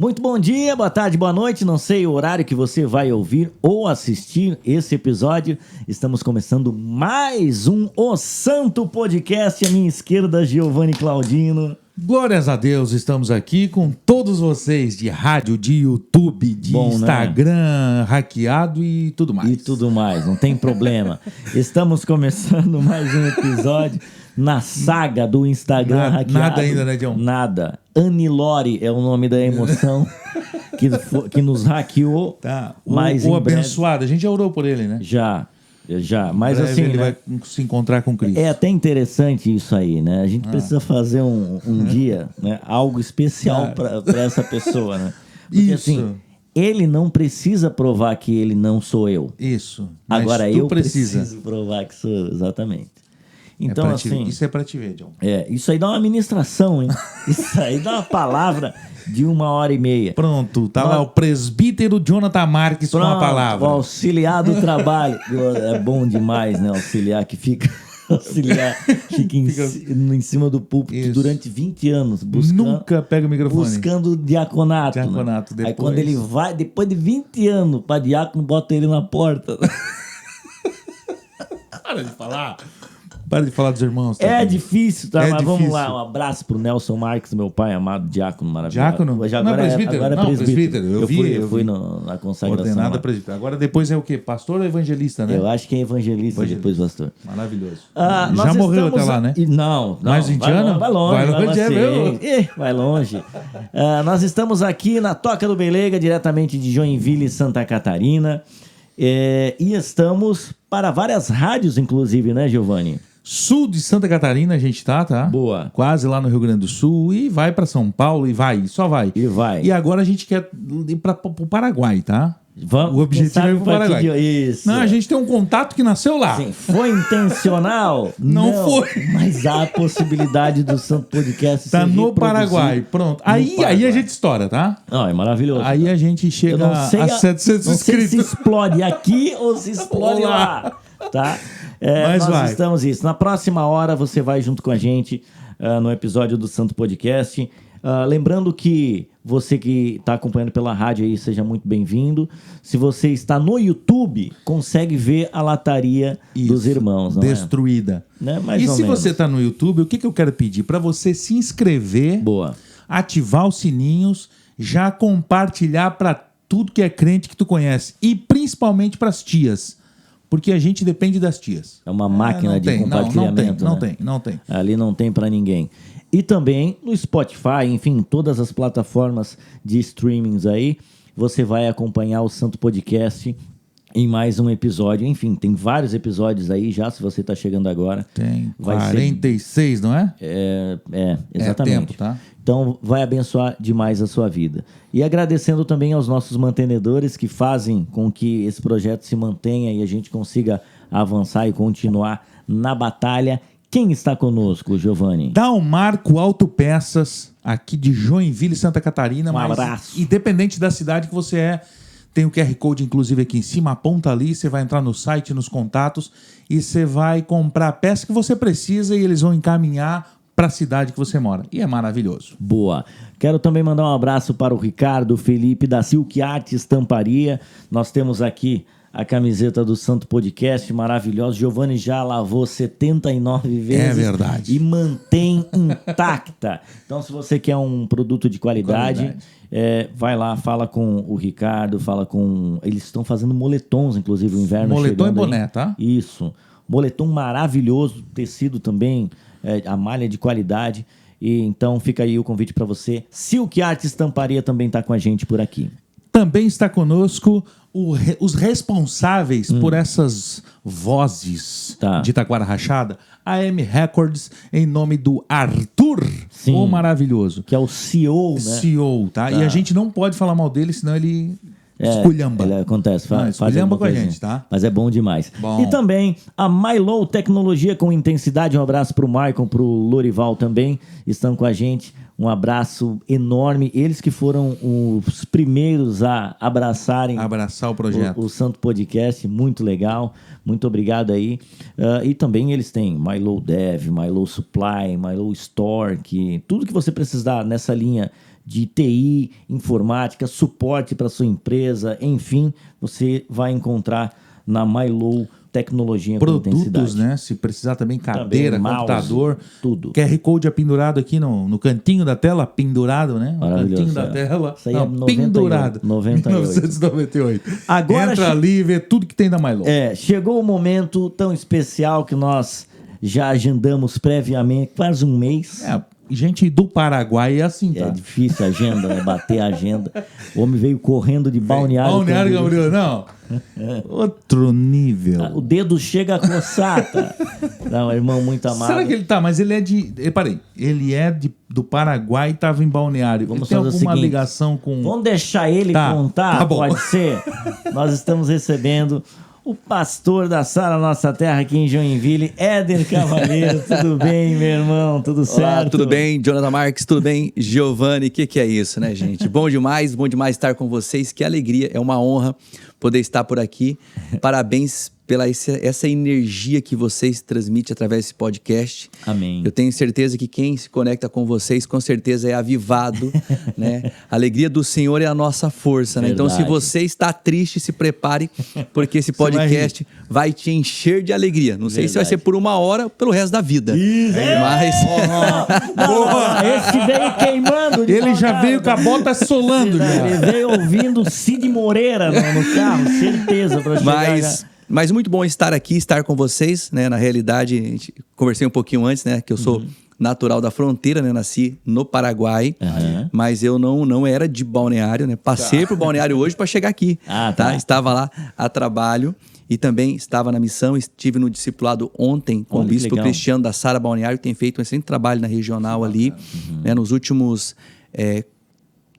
Muito bom dia, boa tarde, boa noite. Não sei o horário que você vai ouvir ou assistir esse episódio. Estamos começando mais um O Santo Podcast. À minha esquerda, Giovanni Claudino. Glórias a Deus, estamos aqui com todos vocês de rádio, de YouTube, de Instagram, hackeado e tudo mais. E tudo mais, não tem problema. Estamos começando mais um episódio na saga do Instagram hackeado. Nada ainda, né, John? Nada. Anilore é o nome da emoção que nos hackeou. Tá. Mas o abençoado, a gente já orou por ele, né? Já. Mas assim, ele vai se encontrar com Cristo. É até interessante isso aí, né? A gente precisa fazer um dia, né? Algo especial para essa pessoa, né? Porque isso. assim, ele não precisa provar que ele não sou eu. Isso. Agora eu preciso provar que sou eu, exatamente. Então, assim, isso é pra te ver, John. Isso aí dá uma ministração, hein? Isso aí dá uma palavra de 1h30. Pronto, tá lá o presbítero Jonathan Marques com a palavra. O auxiliar do trabalho. É bom demais, né? Auxiliar fica em cima do púlpito durante 20 anos. Nunca pega o microfone. Buscando diaconato. Né? Depois. Aí quando ele vai, depois de 20 anos, para diácono, bota ele na porta. Para de falar dos irmãos. Tá? Difícil, tá? Mas vamos lá. Um abraço pro Nelson Marques, meu pai amado, diácono maravilhoso. Diácono? Agora é presbítero. Eu fui na consagração. Ordenado presbítero. Agora depois é o quê? Pastor ou evangelista, né? Eu acho que é evangelista. Depois pastor. Maravilhoso. Já morreu até lá, né? Não. Mais 20 anos? Vai longe. Vai longe. Nós estamos aqui na Toca do Belega, diretamente de Joinville, Santa Catarina. E estamos para várias rádios, inclusive, né, Giovanni? Sul de Santa Catarina a gente tá? Boa. Quase lá no Rio Grande do Sul. E vai pra São Paulo só vai. E agora a gente quer ir pro Paraguai, tá? Vamos, o objetivo é ir pro Paraguai. Isso. Não, a gente tem um contato que nasceu lá. Sim. Foi intencional? Não foi. Mas há a possibilidade do Santo Podcast tá no Paraguai. Pronto. Aí a gente estoura, tá? Não, é maravilhoso. Aí a gente chega a 700 inscritos. Não sei se explode aqui ou se explode lá. Tá? Nós estamos isso. Na próxima hora você vai junto com a gente no episódio do Santo Podcast. Lembrando que você que está acompanhando pela rádio aí, seja muito bem-vindo. Se você está no YouTube, consegue ver a lataria dos irmãos. Não destruída. Né? E se você está no YouTube, o que eu quero pedir? Para você se inscrever, ativar os sininhos, já compartilhar para tudo que é crente que tu conhece. E principalmente para as tias. Porque a gente depende das tias. É uma máquina de compartilhamento. Não tem. Ali não tem para ninguém. E também no Spotify, enfim, todas as plataformas de streamings aí, você vai acompanhar o Santo Podcast em mais um episódio. Enfim, tem vários episódios aí já, se você está chegando agora. Tem 46, não é? Exatamente. É tempo, tá? Então, vai abençoar demais a sua vida. E agradecendo também aos nossos mantenedores que fazem com que esse projeto se mantenha e a gente consiga avançar e continuar na batalha. Quem está conosco, Giovanni? Dalmarco Autopeças, aqui de Joinville, Santa Catarina. Um abraço. Independente da cidade que você é, tem o QR Code, inclusive, aqui em cima. Aponta ali, você vai entrar no site, nos contatos, e você vai comprar a peça que você precisa e eles vão encaminhar para a cidade que você mora. E é maravilhoso. Boa. Quero também mandar um abraço para o Ricardo Felipe da Silk Art Estamparia. Nós temos aqui a camiseta do Santo Podcast, maravilhosa. Giovanni já lavou 79 vezes. É verdade. E mantém intacta. Então, se você quer um produto de qualidade. Vai lá, fala com o Ricardo, eles estão fazendo moletons, inclusive, o inverno moletom chegando. Moletom e boné, tá? Isso. Moletom maravilhoso, tecido também, a malha de qualidade. E então fica aí o convite para você. Silk Art Estamparia também está com a gente por aqui. Também está conosco os responsáveis por essas vozes de Taquara Rachada, a M Records, em nome do Arthur, o maravilhoso. Que é o CEO, né? CEO, tá? E a gente não pode falar mal dele, senão ele esculhamba. Ele acontece, esculhamba com a gente, tá? Mas é bom demais. E também a Mylow Tecnologia com Intensidade. Um abraço pro Maicon, pro Lorival também, estão com a gente. Um abraço enorme. Eles que foram os primeiros a abraçar o projeto. O Santo Podcast. Muito legal. Muito obrigado aí. E também eles têm Mylow Dev, Mylow Supply, Mylow Store, que tudo que você precisar nessa linha de TI, informática, suporte para sua empresa, enfim, você vai encontrar na MyLow tecnologia com intensidade. Produtos, né? Se precisar também cadeira, mouse, computador. Tudo. QR Code pendurado aqui no cantinho da tela, pendurado, né? No cantinho da tela. Isso aí é 98, pendurado. 1998. Agora entra ali e vê tudo que tem da MyLow. Chegou o momento tão especial que nós já agendamos previamente, quase um mês. Gente do Paraguai é assim, tá? É difícil a agenda, né? Bater a agenda. O homem veio correndo de Balneário. Balneário Camboriú, não. Outro nível. O dedo chega a coçar, tá? Não, irmão muito amado. Será que ele tá? Mas ele é de... Parei. Ele é do Paraguai e tava em Balneário. Vamos ele tem fazer alguma o seguinte, ligação com... Vamos deixar ele contar? Tá bom. Pode ser? Nós estamos recebendo... o pastor da Sara Nossa Terra aqui em Joinville, Éder Cavalheiro. Tudo bem, meu irmão? Tudo certo? Olá, tudo bem? Jonathan Marques, tudo bem? Giovanni, o que é isso, né, gente? Bom demais estar com vocês. Que alegria, é uma honra poder estar por aqui. Parabéns pela essa energia que vocês transmitem através desse podcast. Amém. Eu tenho certeza que quem se conecta com vocês, com certeza é avivado, né? A alegria do Senhor é a nossa força, né? Então, se você está triste, se prepare, porque esse podcast vai te encher de alegria. Não sei se vai ser por 1 hora ou pelo resto da vida. Isso. Mas... Boa. Esse veio queimando. Ele já veio com a bota solando. Ele veio ouvindo Cid Moreira no carro, certeza, para chegar... Mas muito bom estar com vocês, né? Na realidade, a gente conversei um pouquinho antes, né? Que eu sou natural da fronteira, né? Nasci no Paraguai, mas eu não era de Balneário, né? Passei por Balneário hoje para chegar aqui, tá? Estava lá a trabalho e também estava na missão, estive no discipulado ontem com o bispo Cristiano da Sara Balneário, que tem feito um excelente trabalho na regional ali, né? Nos últimos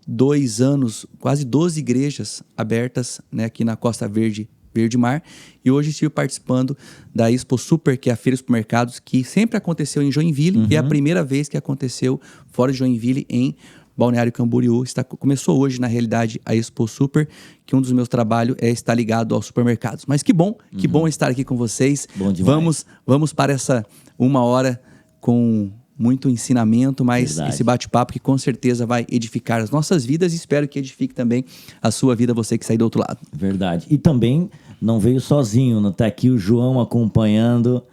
2 anos, quase 12 igrejas abertas, né? Aqui na Costa Verde Mar, e hoje estive participando da Expo Super, que é a feira de supermercados, que sempre aconteceu em Joinville, e é a primeira vez que aconteceu fora de Joinville, em Balneário Camboriú. Começou hoje, na realidade, a Expo Super, que um dos meus trabalhos é estar ligado aos supermercados. Mas que bom estar aqui com vocês. Bom demais. Vamos para essa 1 hora com muito ensinamento, mas esse bate-papo que com certeza vai edificar as nossas vidas, e espero que edifique também a sua vida, você que sai do outro lado. Verdade. E também não veio sozinho, não está aqui o João acompanhando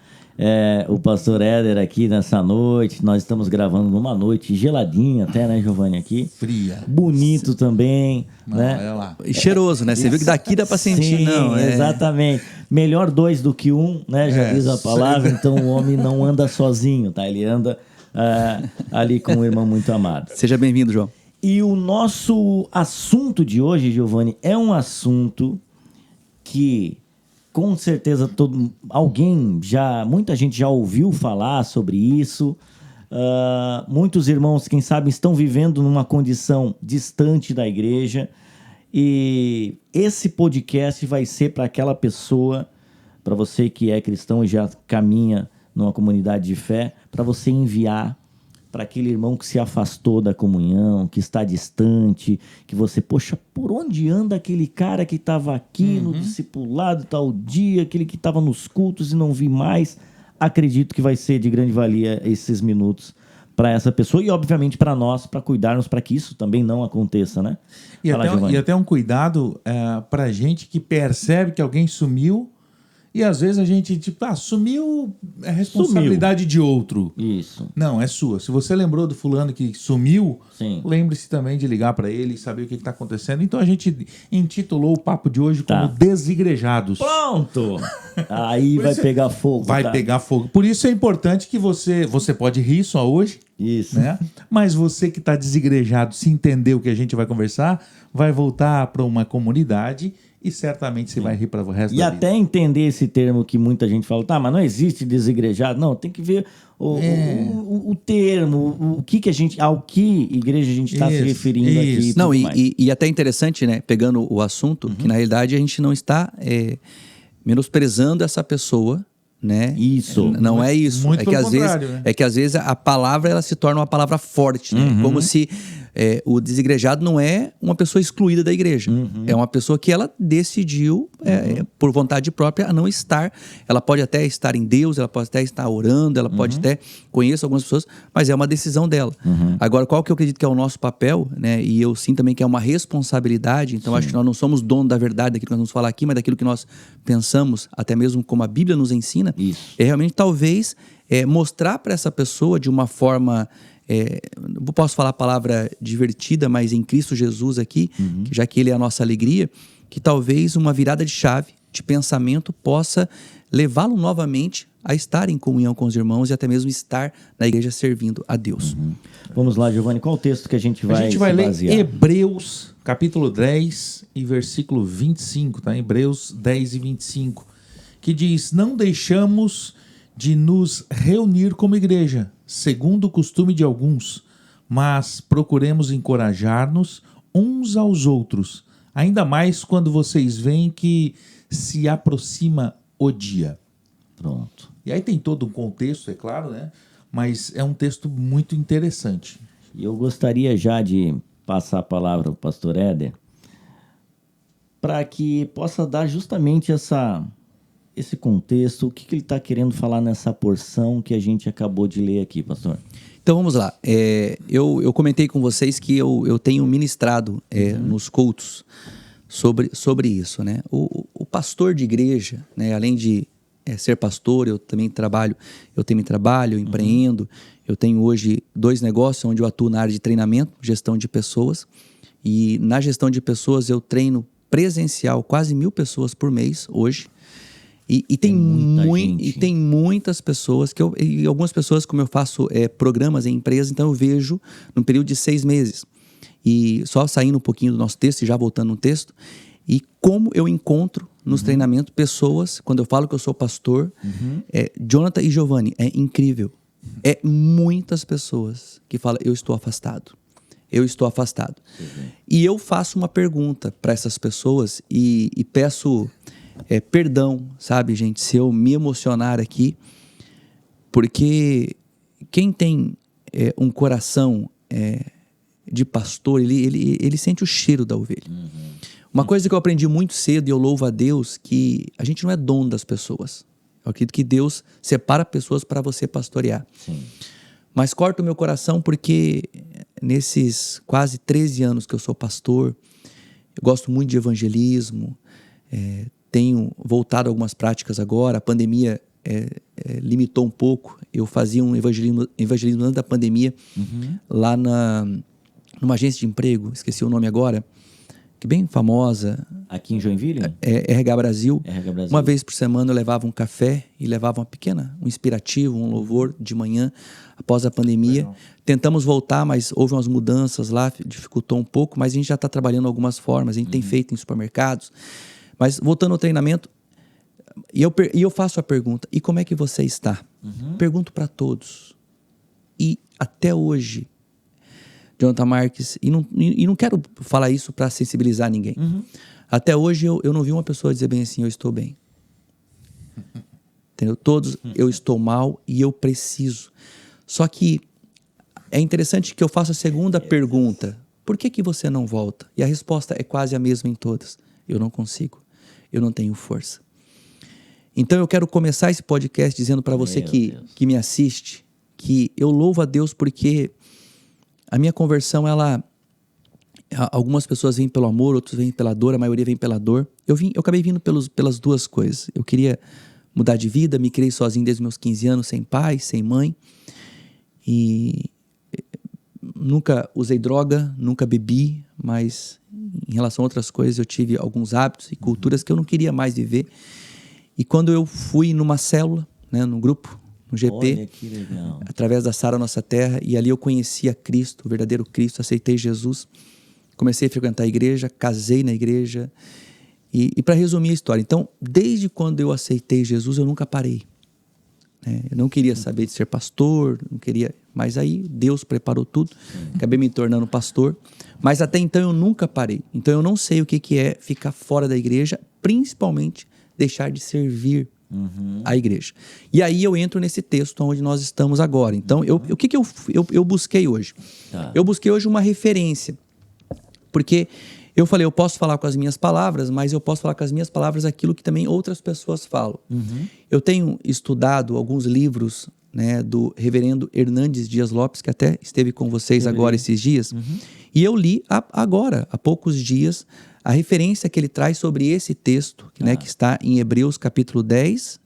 o pastor Éder aqui nessa noite. Nós estamos gravando numa noite geladinha até, né, Giovanni, aqui? Fria. Bonito também, né? Olha lá. E cheiroso, né? Você viu que daqui dá para sentir, Sim, não? Exatamente. Melhor 2 do que 1, né? Já diz a palavra. Então o homem não anda sozinho, tá? Ele anda ali com o irmão muito amado. Seja bem-vindo, João. E o nosso assunto de hoje, Giovanni, é um assunto que com certeza muita gente já ouviu falar sobre isso. Muitos irmãos, quem sabe, estão vivendo numa condição distante da igreja. E esse podcast vai ser para aquela pessoa, para você que é cristão e já caminha numa comunidade de fé, para você enviar para aquele irmão que se afastou da comunhão, que está distante, que você, poxa, por onde anda aquele cara que estava aqui no discipulado tal dia, aquele que estava nos cultos e não vi mais? Acredito que vai ser de grande valia esses minutos para essa pessoa e, obviamente, para nós, para cuidarmos para que isso também não aconteça, né? E até um cuidado para a gente que percebe que alguém sumiu. E às vezes a gente, sumiu, é responsabilidade de outro. Isso. Não, é sua. Se você lembrou do fulano que sumiu, Sim, lembre-se também de ligar para ele e saber o que está acontecendo. Então a gente intitulou o papo de hoje como Desigrejados. Pronto! Aí vai pegar fogo. Vai pegar fogo. Por isso é importante que você pode rir só hoje. Isso. Né? Mas você que está desigrejado, se entender o que a gente vai conversar, vai voltar para uma comunidade e certamente você vai rir para o resto da vida. E até entender esse termo que muita gente fala, mas não existe desigrejado. Não, tem que ver o termo, ao que igreja a gente está se referindo aqui. Não, e até interessante, né, pegando o assunto, que na realidade a gente não está menosprezando essa pessoa, né? Isso. Não é isso. Muito pelo contrário, né? É que às vezes a palavra ela se torna uma palavra forte, né? Como se o desigrejado não é uma pessoa excluída da igreja. É uma pessoa que ela decidiu, por vontade própria, a não estar. Ela pode até estar em Deus, ela pode até estar orando, ela pode até conhecer algumas pessoas, mas é uma decisão dela. Agora, qual que eu acredito que é o nosso papel, né? E eu sinto também que é uma responsabilidade. Então, acho que nós não somos dono da verdade daquilo que nós vamos falar aqui, mas daquilo que nós pensamos, até mesmo como a Bíblia nos ensina. Isso. É realmente, talvez, mostrar para essa pessoa de uma forma... não posso falar a palavra divertida, mas em Cristo Jesus aqui, já que Ele é a nossa alegria, que talvez uma virada de chave de pensamento possa levá-lo novamente a estar em comunhão com os irmãos e até mesmo estar na igreja servindo a Deus. Vamos lá, Giovanni, qual o texto que a gente vai ler basear? Hebreus, capítulo 10 e versículo 25, tá? Hebreus 10 e 25, que diz: não deixamos de nos reunir como igreja, segundo o costume de alguns, mas procuremos encorajar-nos uns aos outros, ainda mais quando vocês veem que se aproxima o dia. Pronto. E aí tem todo um contexto, é claro, né? Mas é um texto muito interessante. E eu gostaria já de passar a palavra ao pastor Éder para que possa dar justamente esse contexto, o que ele está querendo falar nessa porção que a gente acabou de ler aqui, pastor. Então vamos lá. Eu comentei com vocês que eu tenho ministrado nos cultos sobre isso, né? O pastor de igreja, né, além de ser pastor, eu também trabalho, eu empreendo, eu tenho hoje 2 negócios onde eu atuo na área de treinamento, gestão de pessoas, e na gestão de pessoas eu treino presencial quase 1.000 pessoas por mês hoje. E tem muitas pessoas e algumas pessoas, como eu faço programas em empresa, então eu vejo num período de 6 meses. E só saindo um pouquinho do nosso texto e já voltando no texto, e como eu encontro nos treinamentos pessoas, quando eu falo que eu sou pastor, Jonathan e Giovanni, é incrível. É muitas pessoas que falam, eu estou afastado. E eu faço uma pergunta para essas pessoas e peço perdão, sabe, gente, se eu me emocionar aqui, porque quem tem um coração de pastor, ele sente o cheiro da ovelha. Uma coisa que eu aprendi muito cedo, e eu louvo a Deus, que a gente não é dono das pessoas. Eu acredito que Deus separa pessoas para você pastorear. Sim. Mas corta o meu coração porque nesses quase 13 anos que eu sou pastor, eu gosto muito de evangelismo, tenho voltado a algumas práticas agora. A pandemia limitou um pouco. Eu fazia um evangelismo antes da pandemia, lá numa agência de emprego, esqueci o nome agora, que é bem famosa. Aqui em Joinville? RH Brasil. RH Brasil. Uma vez por semana eu levava um café e levava um inspirativo, um louvor de manhã, após a pandemia. Legal. Tentamos voltar, mas houve umas mudanças lá, dificultou um pouco, mas a gente já está trabalhando algumas formas, a gente tem feito em supermercados. Mas voltando ao treinamento, e eu faço a pergunta, e como é que você está? Pergunto para todos. E até hoje, Jonathan Marques, e não quero falar isso para sensibilizar ninguém. Até hoje eu não vi uma pessoa dizer bem assim, eu estou bem. Entendeu? Todos, eu estou mal e eu preciso. Só que é interessante que eu faço a segunda pergunta. Por que você não volta? E a resposta é quase a mesma em todas. Eu não consigo. Eu não tenho força. Então eu quero começar esse podcast dizendo para você que me assiste, que eu louvo a Deus porque a minha conversão, algumas pessoas vêm pelo amor, outros vêm pela dor, a maioria vem pela dor. Eu acabei vindo pelas duas coisas. Eu queria mudar de vida, me criei sozinho desde os meus 15 anos, sem pai, sem mãe. E nunca usei droga, nunca bebi, mas em relação a outras coisas eu tive alguns hábitos e culturas que eu não queria mais viver. E quando eu fui numa célula, né, num grupo, no GP, olha que legal, através da Sara Nossa Terra, e ali eu conheci a Cristo, o verdadeiro Cristo, aceitei Jesus, comecei a frequentar a igreja, casei na igreja, e para resumir a história, então, desde quando eu aceitei Jesus, eu nunca parei. Eu não queria saber de ser pastor, não queria, mas aí Deus preparou tudo, acabei me tornando pastor, mas até então eu nunca parei. Então eu não sei o que é ficar fora da igreja, principalmente deixar de servir A igreja. E aí eu entro nesse texto onde nós estamos agora. Então, o que eu busquei hoje? Tá. Eu busquei hoje uma referência. Porque eu falei, eu posso falar com as minhas palavras, mas eu posso falar com as minhas palavras aquilo que também outras pessoas falam. Eu tenho estudado alguns livros, né, do reverendo Hernandes Dias Lopes, que até esteve com vocês agora esses dias. E eu li agora, há poucos dias, a referência que ele traz sobre esse texto, né, que está em Hebreus capítulo 10,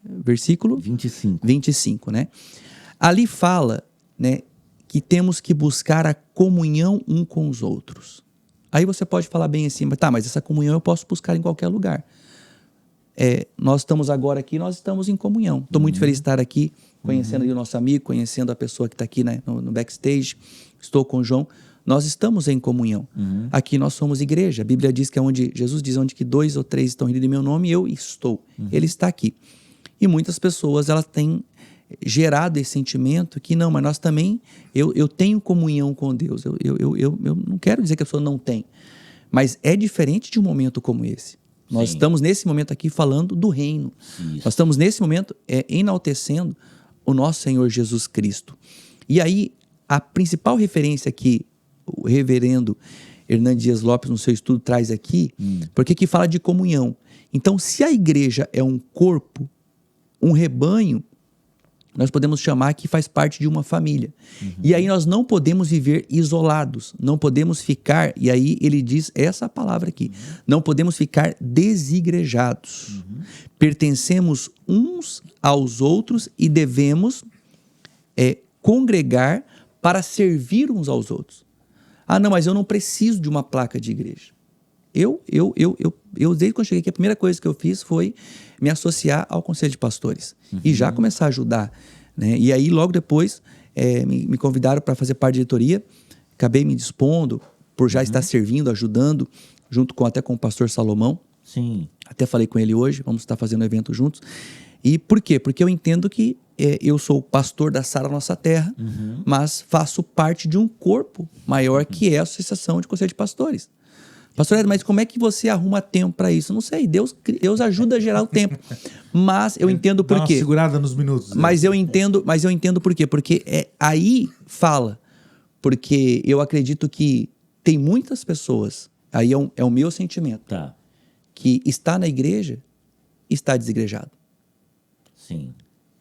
versículo 25, né? Ali fala, né, que temos que buscar a comunhão um com os outros. Aí você pode falar bem assim, mas essa comunhão eu posso buscar em qualquer lugar. Nós estamos agora aqui, nós estamos em comunhão. Estou muito feliz de estar aqui, conhecendo o nosso amigo, conhecendo a pessoa que está aqui, né, no backstage. Estou com o João. Nós estamos em comunhão. Aqui nós somos igreja. A Bíblia diz que Jesus diz, onde que 2 ou 3 estão reunidos em meu nome, eu estou. Ele está aqui. E muitas pessoas, elas têm gerado esse sentimento que não, mas nós também, eu tenho comunhão com Deus. Eu não quero dizer que a pessoa não tem, mas é diferente de um momento como esse. Nós estamos nesse momento aqui falando do reino. Nós estamos nesse momento enaltecendo o nosso Senhor Jesus Cristo. E aí, a principal referência que o reverendo Hernandes Dias Lopes no seu estudo traz aqui, porque que fala de comunhão. Então, se a igreja é um corpo, um rebanho, nós podemos chamar que faz parte de uma família. E aí nós não podemos viver isolados, não podemos ficar, e aí ele diz essa palavra aqui, não podemos ficar desigrejados. Pertencemos uns aos outros e devemos congregar para servir uns aos outros. Ah, não, mas eu não preciso de uma placa de igreja. Eu desde quando cheguei aqui, a primeira coisa que eu fiz foi me associar ao Conselho de Pastores e já começar a ajudar, né? E aí, logo depois, me convidaram para fazer parte da diretoria, acabei me dispondo por já estar servindo, ajudando, junto até com o pastor Salomão. Sim. Até falei com ele hoje, vamos estar fazendo um evento juntos. E por quê? Porque eu entendo que eu sou o pastor da Sara Nossa Terra, mas faço parte de um corpo maior que é a Associação de Conselho de Pastores. Pastor Ed, mas como é que você arruma tempo para isso? Não sei, Deus ajuda a gerar o tempo. Mas eu entendo por quê. Dá uma segurada nos minutos. Mas eu entendo por quê. Porque aí fala. Porque eu acredito que tem muitas pessoas, aí é o meu sentimento, que está na igreja e está desigrejado. Sim.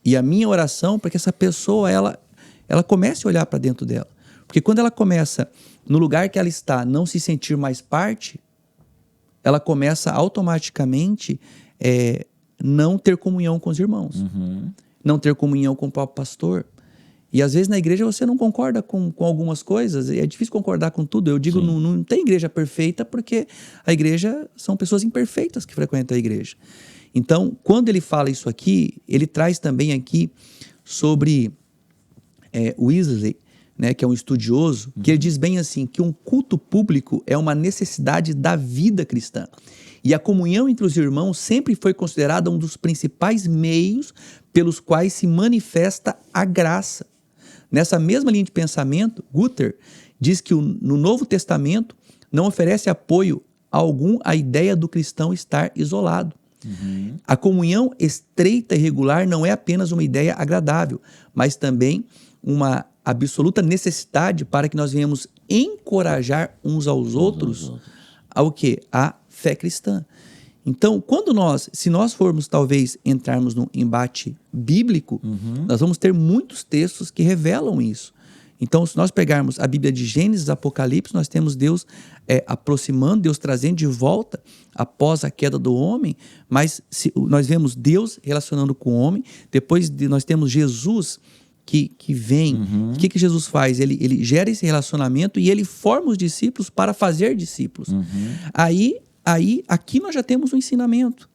E a minha oração para que essa pessoa, ela comece a olhar para dentro dela. Porque quando ela começa, no lugar que ela está, não se sentir mais parte, ela começa automaticamente não ter comunhão com os irmãos. Não ter comunhão com o próprio pastor. E às vezes na igreja você não concorda com algumas coisas, é difícil concordar com tudo. Eu digo, não tem igreja perfeita, porque a igreja são pessoas imperfeitas que frequentam a igreja. Então, quando ele fala isso aqui, ele traz também aqui sobre Wesley, né, que é um estudioso, que ele diz bem assim, que um culto público é uma necessidade da vida cristã. E a comunhão entre os irmãos sempre foi considerada um dos principais meios pelos quais se manifesta a graça. Nessa mesma linha de pensamento, Guter diz que no Novo Testamento não oferece apoio algum à ideia do cristão estar isolado. A comunhão estreita e regular não é apenas uma ideia agradável, mas também uma absoluta necessidade para que nós venhamos encorajar uns aos outros ao quê? A fé cristã. Então, se nós formos talvez entrarmos num embate bíblico, nós vamos ter muitos textos que revelam isso. Então, se nós pegarmos a Bíblia de Gênesis, Apocalipse, nós temos Deus aproximando, Deus trazendo de volta após a queda do homem, mas nós vemos Deus relacionando com o homem, depois nós temos Jesus que vem. O que Jesus faz? Ele gera esse relacionamento e ele forma os discípulos para fazer discípulos. Aqui nós já temos um ensinamento.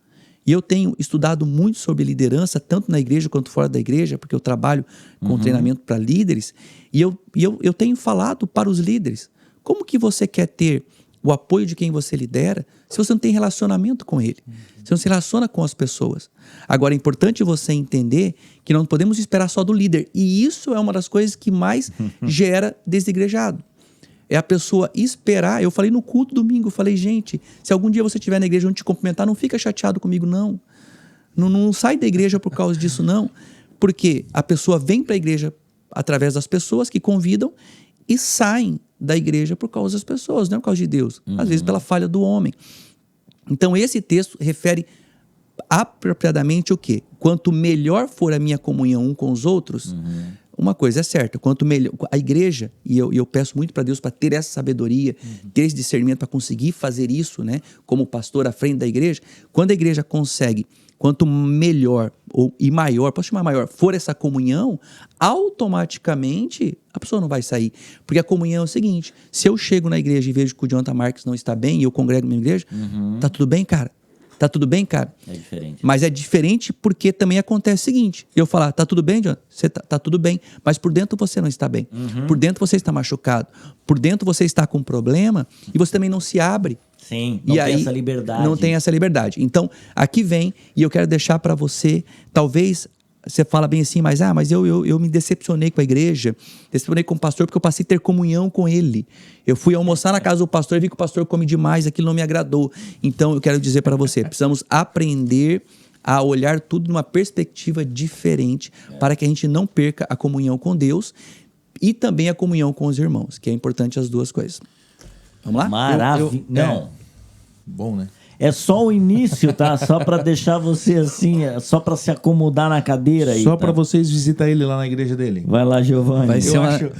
E eu tenho estudado muito sobre liderança, tanto na igreja quanto fora da igreja, porque eu trabalho com treinamento para líderes, e eu tenho falado para os líderes, como que você quer ter o apoio de quem você lidera se você não tem relacionamento com ele, você não se relaciona com as pessoas? Agora, é importante você entender que não podemos esperar só do líder, e isso é uma das coisas que mais gera desigrejado. É a pessoa esperar. Eu falei no culto domingo, eu falei, gente, se algum dia você estiver na igreja onde te cumprimentar, não fica chateado comigo, não. Não sai da igreja por causa disso, não. Porque a pessoa vem para a igreja através das pessoas que convidam e saem da igreja por causa das pessoas, não é por causa de Deus. Às vezes pela falha do homem. Então esse texto refere apropriadamente o quê? Quanto melhor for a minha comunhão um com os outros, uma coisa é certa, quanto melhor a igreja, e eu peço muito para Deus para ter essa sabedoria, ter esse discernimento para conseguir fazer isso, né, como pastor à frente da igreja, quando a igreja consegue, quanto melhor e maior, posso chamar maior, for essa comunhão, automaticamente a pessoa não vai sair. Porque a comunhão é o seguinte, se eu chego na igreja e vejo que o Jonathan Marques não está bem e eu congrego na minha igreja, tá tudo bem, cara? Tá tudo bem, cara? É diferente. Mas é diferente porque também acontece o seguinte, eu falar, tá tudo bem, Jonathan? Você tá tudo bem, mas por dentro você não está bem. Por dentro você está machucado. Por dentro você está com um problema e você também não se abre. Sim, não tem essa liberdade. Não tem essa liberdade. Então, aqui vem, e eu quero deixar para você, talvez você fala bem assim, mas eu me decepcionei com a igreja, decepcionei com o pastor porque eu passei a ter comunhão com ele. Eu fui almoçar na casa do pastor e vi que o pastor come demais, aquilo não me agradou. Então, eu quero dizer para você, precisamos aprender a olhar tudo numa perspectiva diferente para que a gente não perca a comunhão com Deus e também a comunhão com os irmãos, que é importante as duas coisas. Vamos lá? Maravilha. Não. Bom, né? É só o início, tá? Só para deixar você assim, só para se acomodar na cadeira aí. Só para vocês visitar ele lá na igreja dele. Vai lá, Giovanni.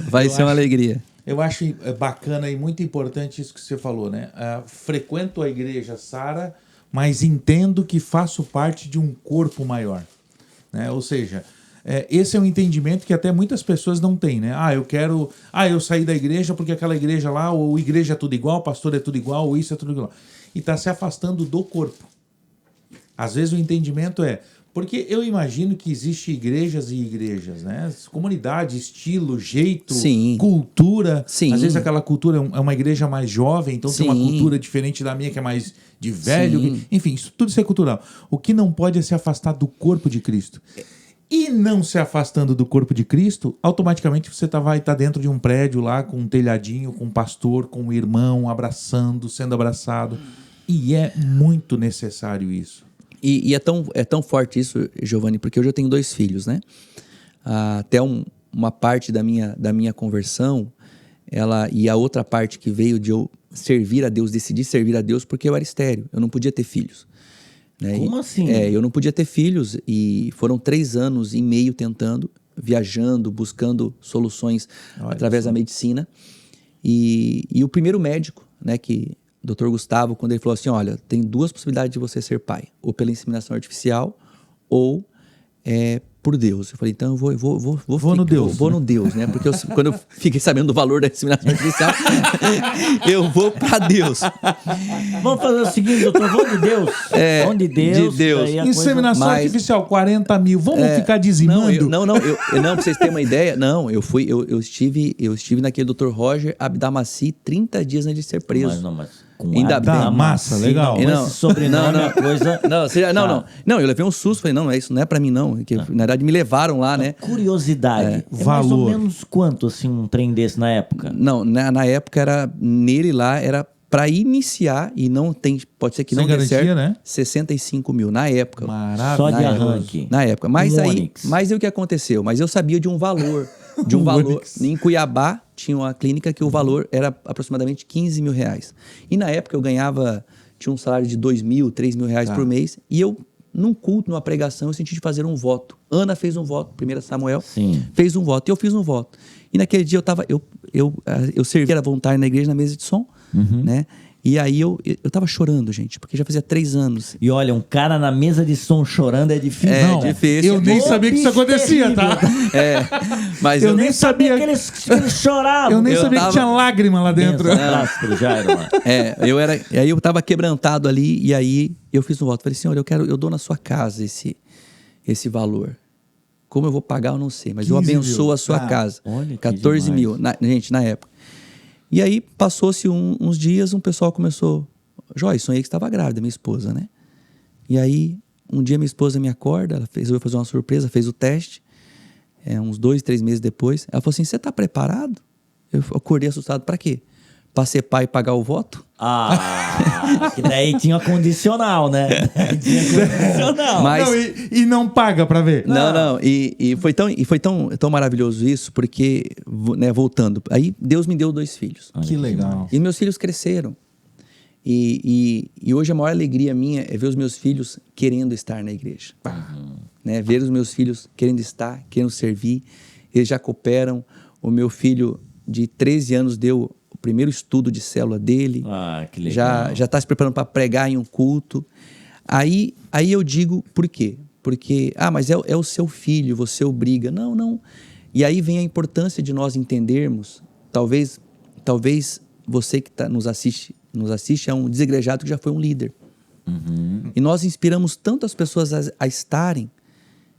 Vai ser uma alegria. Eu acho bacana e muito importante isso que você falou, né? Frequento a igreja Sara, mas entendo que faço parte de um corpo maior, né? Ou seja, esse é um entendimento que até muitas pessoas não têm, né? Eu saí da igreja porque aquela igreja lá, ou igreja é tudo igual, pastor é tudo igual, ou isso é tudo igual. E está se afastando do corpo. Às vezes o entendimento porque eu imagino que existem igrejas e igrejas, né? Comunidade, estilo, jeito, cultura. Sim. Às vezes aquela cultura é uma igreja mais jovem, então tem uma cultura diferente da minha que é mais de velho. Enfim, tudo isso é cultural. O que não pode é se afastar do corpo de Cristo. E não se afastando do corpo de Cristo, automaticamente você vai estar dentro de um prédio lá com um telhadinho, com um pastor, com um irmão, abraçando, sendo abraçado. E é muito necessário isso. E é tão forte isso, Giovanni, porque hoje eu tenho 2 filhos, né? Até uma parte da minha conversão, e a outra parte que veio de eu servir a Deus, decidi servir a Deus porque eu era estéril, eu não podia ter filhos. Né? Como assim? Eu não podia ter filhos e foram 3 anos e meio tentando, viajando, buscando soluções através da medicina. E o primeiro médico, né, Dr. Gustavo, quando ele falou assim, olha, tem 2 possibilidades de você ser pai, ou pela inseminação artificial, ou por Deus. Eu falei, então eu vou no Deus. Vou no Deus, né? Porque quando eu fiquei sabendo do valor da inseminação artificial, eu vou para Deus. Vamos fazer o seguinte, doutor, vamos de Deus. Vamos de Deus. De Deus. Inseminação artificial, 40 mil. Vamos ficar dizimando? Não, para vocês terem uma ideia, eu estive naquele Dr. Roger Abdamaci 30 dias antes de ser preso. Mas ainda bem. Massa, legal. Esse sobrenome é coisa... Não, eu levei um susto, falei, não, isso não é pra mim não, que, na verdade me levaram lá, né? Curiosidade, valor. Mais ou menos quanto, assim, um trem desse na época? Não, na época nele lá era pra iniciar, e não tem, pode ser que não dê certo, né? 65 mil, na época. Maravilha. Só de arranque. Na época, mas aí o que aconteceu? Mas eu sabia de um valor, em Cuiabá, tinha uma clínica que o valor era aproximadamente 15 mil reais. E na época eu tinha um salário de 2 mil, 3 mil reais por mês. E eu, num culto, numa pregação, eu senti de fazer um voto. Ana fez um voto, 1 Samuel, fez um voto. E eu fiz um voto. E naquele dia eu servi a voluntário na igreja, na mesa de som, né? E aí eu tava chorando, gente, porque já fazia 3 anos. E olha, um cara na mesa de som chorando é difícil. É difícil. Eu nem sabia que isso acontecia, tá? Mas eu nem sabia que eles choravam. Eu nem sabia que tinha lágrima lá dentro. E aí eu tava quebrantado ali, e aí eu fiz um voto. Falei assim, olha, eu dou na sua casa esse valor. Como eu vou pagar, eu não sei, mas eu abençoo a sua casa. Olha, 14 mil, gente, na época. E aí, passou-se uns dias, um pessoal começou... Joyce, sonhei que estava grávida, minha esposa, né? E aí, um dia minha esposa me acorda, ela resolveu fazer uma surpresa, fez o teste, uns 2, 3 meses depois. Ela falou assim, você está preparado? Eu acordei assustado, para quê? para ser pai e pagar o voto? Que daí tinha condicional, né? Tinha condicional. Mas... Não, e não paga para ver. Não. E foi tão maravilhoso isso, porque, né, voltando, aí Deus me deu 2 filhos. Que legal. E meus filhos cresceram. E hoje a maior alegria minha é ver os meus filhos querendo estar na igreja. Né? Ver os meus filhos querendo estar, querendo servir. Eles já cooperam. O meu filho de 13 anos deu o primeiro estudo de célula dele. Que legal. Já está se preparando para pregar em um culto. Aí eu digo, por quê? Porque, mas é o seu filho, você obriga. Não. E aí vem a importância de nós entendermos, talvez você que nos assiste é um desigrejado que já foi um líder. E nós inspiramos tantas pessoas a estarem,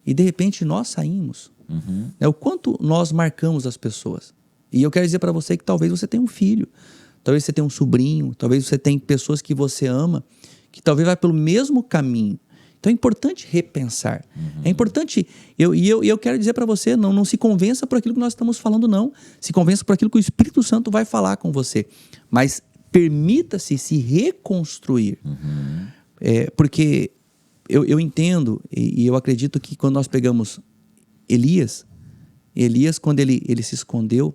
e de repente nós saímos. Né? O quanto nós marcamos as pessoas. E eu quero dizer para você que talvez você tenha um filho, talvez você tenha um sobrinho, talvez você tenha pessoas que você ama, que talvez vai pelo mesmo caminho. Então é importante repensar. É importante... Eu quero dizer para você, não se convença por aquilo que nós estamos falando, não. Se convença por aquilo que o Espírito Santo vai falar com você. Mas permita-se se reconstruir. Porque eu entendo e eu acredito que quando nós pegamos Elias, quando ele se escondeu,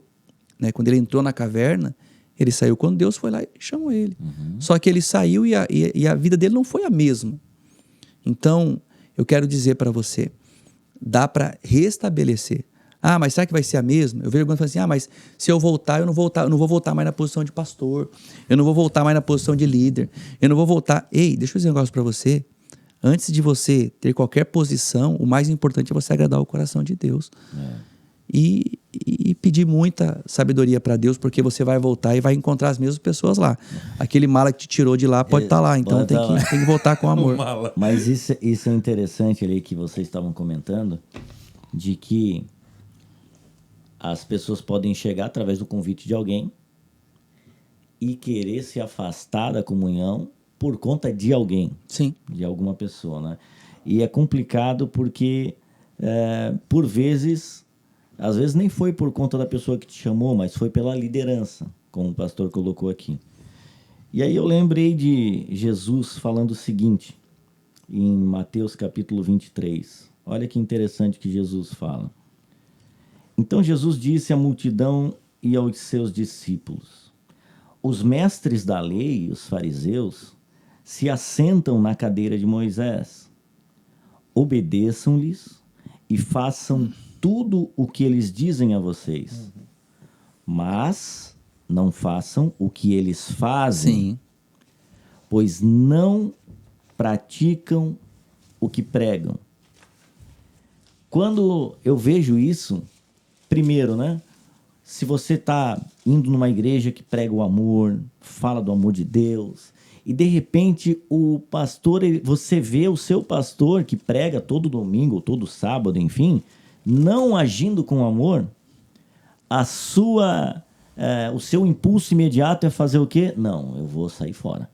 né, quando ele entrou na caverna, ele saiu quando Deus foi lá e chamou ele. Só que ele saiu e a vida dele não foi a mesma. Então, eu quero dizer para você, dá para restabelecer. Mas será que vai ser a mesma? Eu vejo alguns falando assim, mas se eu voltar, eu não vou voltar mais na posição de pastor, eu não vou voltar mais na posição de líder, eu não vou voltar... Ei, deixa eu dizer um negócio para você. Antes de você ter qualquer posição, o mais importante é você agradar o coração de Deus. E pedir muita sabedoria para Deus, porque você vai voltar e vai encontrar as mesmas pessoas lá. Aquele mala que te tirou de lá pode estar lá, então tem que voltar com amor. Mas isso é interessante ali que vocês estavam comentando, de que as pessoas podem chegar através do convite de alguém e querer se afastar da comunhão por conta de alguém. Sim. De alguma pessoa, né? E é complicado porque, por vezes, às vezes nem foi por conta da pessoa que te chamou, mas foi pela liderança, como o pastor colocou aqui. E aí eu lembrei de Jesus falando o seguinte, em Mateus capítulo 23. Olha que interessante que Jesus fala. Então Jesus disse à multidão e aos seus discípulos: os mestres da lei, os fariseus, se assentam na cadeira de Moisés. Obedeçam-lhes e façam tudo o que eles dizem a vocês. Mas não façam o que eles fazem, pois não praticam o que pregam. Quando eu vejo isso, primeiro, né? Se você está indo numa igreja que prega o amor, fala do amor de Deus, e de repente o pastor, você vê o seu pastor que prega todo domingo, todo sábado, enfim, não agindo com amor, o seu impulso imediato é fazer o quê? Não, eu vou sair fora.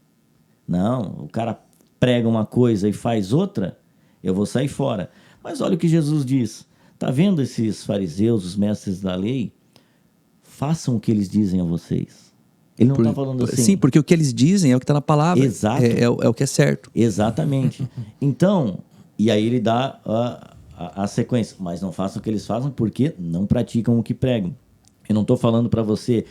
Não, o cara prega uma coisa e faz outra, eu vou sair fora. Mas olha o que Jesus diz. Tá vendo esses fariseus, os mestres da lei? Façam o que eles dizem a vocês. Ele não está falando assim. Sim, porque o que eles dizem é o que está na palavra. Exato. É o que é certo. Exatamente. Então, e aí ele dá a sequência. Mas não façam o que eles fazem porque não praticam o que pregam. Eu não estou falando para você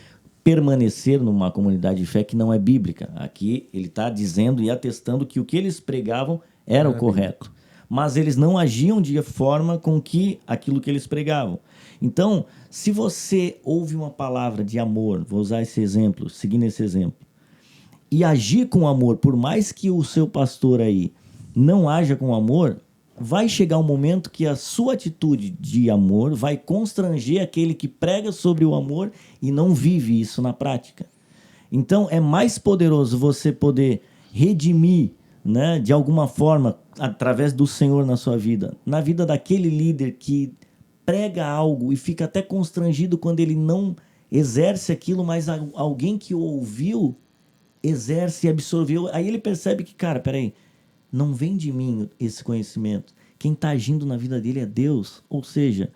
permanecer numa comunidade de fé que não é bíblica. Aqui ele está dizendo e atestando que o que eles pregavam era o correto. Mas eles não agiam de forma com que aquilo que eles pregavam. Então, se você ouve uma palavra de amor, vou usar esse exemplo, seguindo esse exemplo, e agir com amor, por mais que o seu pastor aí não haja com amor, vai chegar um momento que a sua atitude de amor vai constranger aquele que prega sobre o amor e não vive isso na prática. Então, é mais poderoso você poder redimir, né, de alguma forma, através do Senhor na sua vida, na vida daquele líder que prega algo e fica até constrangido quando ele não exerce aquilo, mas alguém que o ouviu exerce e absorveu. Aí ele percebe que, cara, peraí, não vem de mim esse conhecimento. Quem está agindo na vida dele é Deus. Ou seja,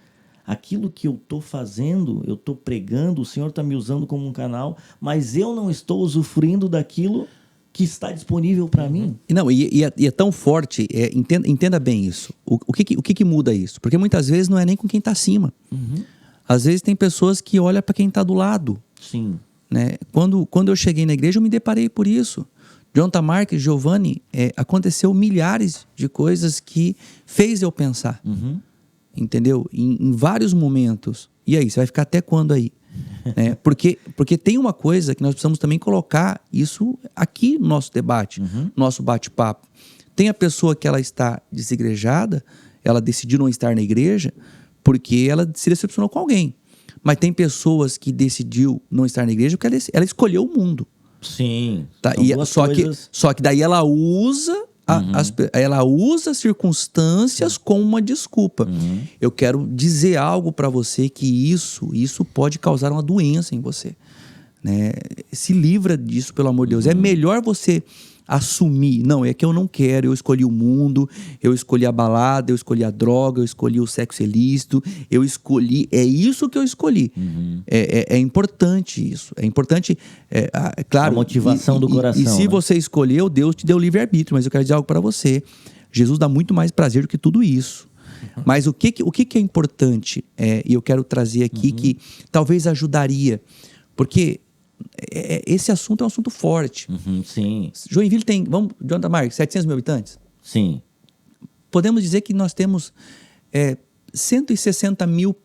aquilo que eu estou fazendo, eu estou pregando, o Senhor está me usando como um canal, mas eu não estou usufruindo daquilo que está disponível para mim. Não, e é tão forte, entenda bem isso. O que muda isso? Porque muitas vezes não é nem com quem está acima. Às vezes tem pessoas que olham para quem está do lado. Sim. Né? Quando eu cheguei na igreja, eu me deparei por isso. Jonathan Marques, Giovanni, aconteceu milhares de coisas que fez eu pensar. Entendeu? Em vários momentos. E aí, você vai ficar até quando aí? Porque tem uma coisa que nós precisamos também colocar isso aqui no nosso debate, nosso bate-papo. Tem a pessoa que ela está desigrejada, ela decidiu não estar na igreja porque ela se decepcionou com alguém. Mas tem pessoas que decidiu não estar na igreja porque ela escolheu o mundo. Sim. Tá? Só que daí ela usa ela usa circunstâncias como uma desculpa. Eu quero dizer algo para você que isso pode causar uma doença em você. Né? Se livra disso, pelo amor de Deus. É melhor você assumir, não, é que eu não quero, eu escolhi o mundo, eu escolhi a balada, eu escolhi a droga, eu escolhi o sexo ilícito, é isso que eu escolhi. É importante isso, é importante, claro. A motivação do coração. E se você escolheu, Deus te deu livre-arbítrio, mas eu quero dizer algo para você, Jesus dá muito mais prazer do que tudo isso. Mas o que é importante, e eu quero trazer aqui que talvez ajudaria, porque esse assunto é um assunto forte. Sim. Joinville tem, Jonathan Marques, 700 mil habitantes? Sim. Podemos dizer que nós temos 160 mil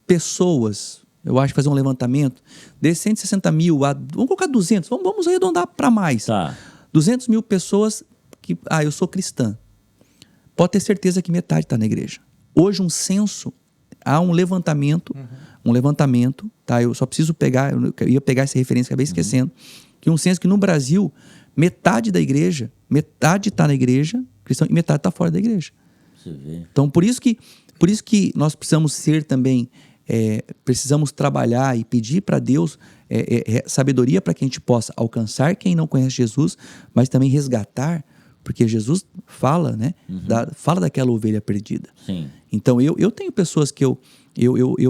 pessoas, eu acho, fazer um levantamento, desses 160 mil, vamos colocar 200, vamos arredondar para mais. Tá. 200 mil pessoas que, eu sou cristã. Pode ter certeza que metade está na igreja. Hoje um censo, há um levantamento, tá? Eu só preciso pegar, eu ia pegar essa referência, acabei esquecendo, que um censo que no Brasil, metade está na igreja, cristão, e metade está fora da igreja. Você vê. Então, por isso que nós precisamos ser também, precisamos trabalhar e pedir para Deus sabedoria para que a gente possa alcançar quem não conhece Jesus, mas também resgatar, porque Jesus fala, né? Fala daquela ovelha perdida. Sim. Então, eu tenho pessoas que eu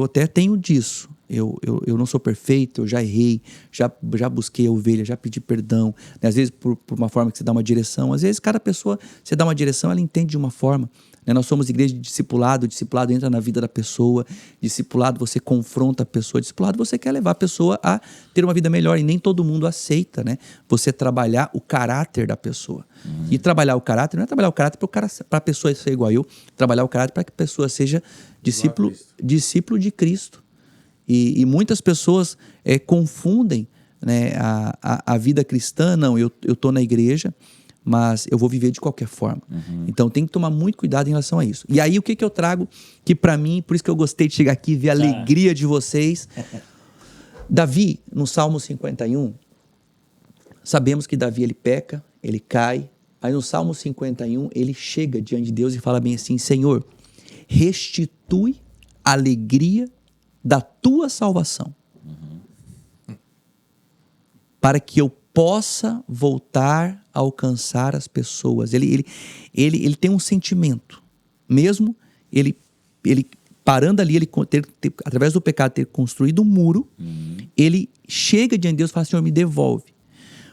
até tenho disso. Eu não sou perfeito, eu já errei, já busquei a ovelha, já pedi perdão. Né? Às vezes por uma forma que você dá uma direção. Às vezes cada pessoa, você dá uma direção, ela entende de uma forma. Né? Nós somos igreja de discipulado, o discipulado entra na vida da pessoa, discipulado você confronta a pessoa, discipulado você quer levar a pessoa a ter uma vida melhor e nem todo mundo aceita, né? Você trabalhar o caráter da pessoa. E trabalhar o caráter não é trabalhar o caráter para a pessoa ser igual a eu, trabalhar o caráter para que a pessoa seja discípulo de Cristo. E muitas pessoas confundem, né, a vida cristã. Não, eu estou na igreja, mas eu vou viver de qualquer forma. Então tem que tomar muito cuidado em relação a isso. E aí o que eu trago, que para mim, por isso que eu gostei de chegar aqui e ver a alegria de vocês. Davi, no Salmo 51, sabemos que Davi ele peca, ele cai, mas no Salmo 51 ele chega diante de Deus e fala bem assim: Senhor, restitui a alegria da tua salvação, para que eu possa voltar a alcançar as pessoas. Ele tem um sentimento, mesmo ele parando ali, ele através do pecado ter construído um muro, ele chega diante de Deus e fala: Senhor, me devolve.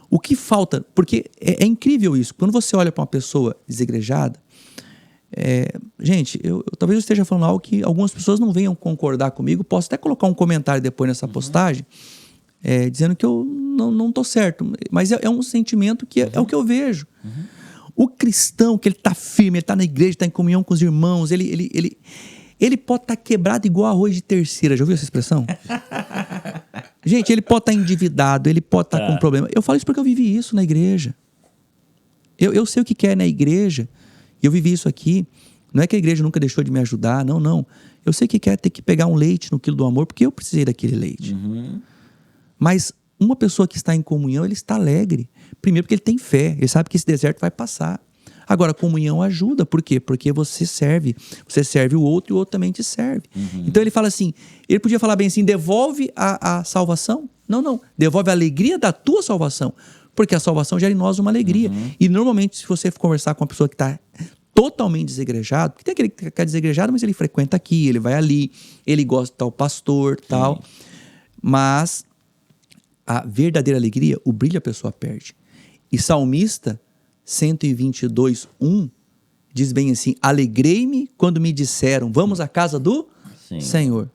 O que falta, porque é incrível isso, quando você olha para uma pessoa desigrejada, gente, talvez eu esteja falando algo que algumas pessoas não venham concordar comigo. Posso até colocar um comentário depois nessa postagem, dizendo que eu não estou certo, mas é um sentimento que é o que eu vejo. O cristão, que ele está firme, ele está na igreja, está em comunhão com os irmãos, ele pode estar quebrado igual arroz de terceira. Já ouviu essa expressão? Gente, ele pode estar endividado, ele pode estar com problema. Eu falo isso porque eu vivi isso na igreja. Eu sei o que é na igreja. E eu vivi isso aqui. Não é que a igreja nunca deixou de me ajudar, não. Eu sei o que é ter que pegar um leite no quilo do amor, porque eu precisei daquele leite. Mas uma pessoa que está em comunhão, ele está alegre. Primeiro porque ele tem fé, ele sabe que esse deserto vai passar. Agora, a comunhão ajuda, por quê? Porque você serve o outro e o outro também te serve. Então ele fala assim, ele podia falar bem assim: devolve a salvação? Não, devolve a alegria da tua salvação. Porque a salvação gera em nós uma alegria. E normalmente, se você for conversar com uma pessoa que está totalmente desegrejado, porque tem aquele que é desegrejado, mas ele frequenta aqui, ele vai ali, ele gosta de tal pastor, tal. Mas a verdadeira alegria, o brilho a pessoa perde. E Salmista 122:1 diz bem assim: alegrei-me quando me disseram, vamos à casa do Senhor.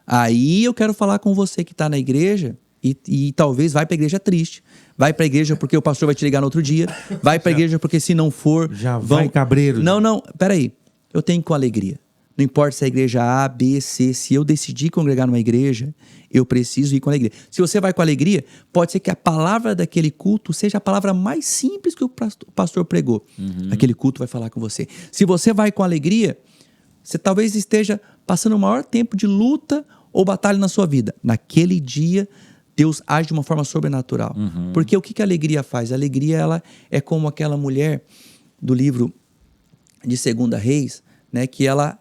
Aí eu quero falar com você que está na igreja e talvez vai para a igreja triste. Vai para a igreja porque o pastor vai te ligar no outro dia. Vai para a igreja porque se não for... vai cabreiro. Não, peraí. Eu tenho com alegria. Não importa se é a igreja A, B, C. Se eu decidir congregar numa igreja, eu preciso ir com alegria. Se você vai com alegria, pode ser que a palavra daquele culto seja a palavra mais simples que o pastor pregou. Aquele culto vai falar com você. Se você vai com alegria, você talvez esteja passando o maior tempo de luta ou batalha na sua vida. Naquele dia, Deus age de uma forma sobrenatural. Porque o que a alegria faz? A alegria, ela é como aquela mulher do livro de 2 Reis, né, que ela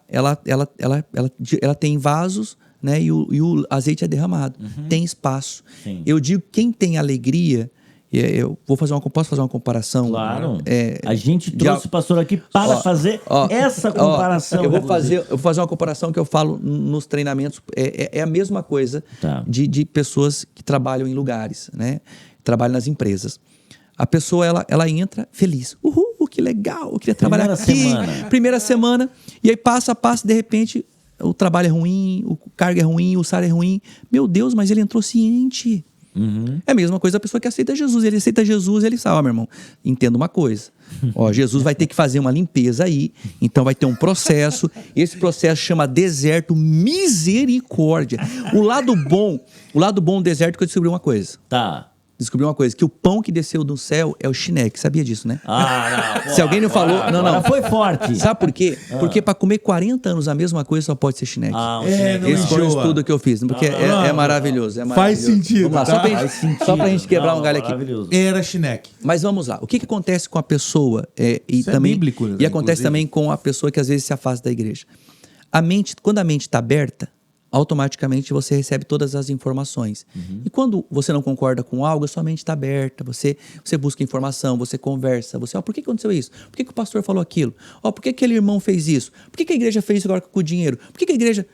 tem vasos, né, e o azeite é derramado. Tem espaço. Sim. Eu digo, quem tem alegria, eu posso fazer uma comparação? Claro. A gente trouxe o pastor aqui para fazer essa comparação. Eu vou fazer uma comparação que eu falo nos treinamentos. É a mesma coisa de pessoas que trabalham em lugares, né? Trabalham nas empresas. A pessoa, ela entra feliz. Uhul, que legal, eu queria trabalhar aqui. Primeira semana. E aí passa, de repente, o trabalho é ruim, o cargo é ruim, o salário é ruim. Meu Deus, mas ele entrou ciente. É a mesma coisa a pessoa que aceita Jesus. Ele aceita Jesus, ele sabe, meu irmão, entenda uma coisa. Jesus vai ter que fazer uma limpeza aí, então vai ter um processo. Esse processo chama deserto misericórdia. O lado bom do deserto é que eu descobri uma coisa. Descobri uma coisa, que o pão que desceu do céu é o chineque. Sabia disso, né? Não. Se alguém não falou... Não. Foi forte. Sabe por quê? Porque para comer 40 anos a mesma coisa só pode ser chineque. Esse foi o estudo que eu fiz. Porque é maravilhoso. Faz sentido. Vamos lá, só pra gente quebrar um galho aqui. Era chineque. Mas vamos lá. O que acontece com a pessoa? Isso também, é bíblico, né? E acontece também com a pessoa que às vezes se afasta da igreja. Quando a mente está aberta, automaticamente você recebe todas as informações. E quando você não concorda com algo, a sua mente está aberta, você busca informação, você conversa, por que aconteceu isso? Por que o pastor falou aquilo? Por que aquele irmão fez isso? Por que a igreja fez isso agora com o dinheiro? Por que a igreja...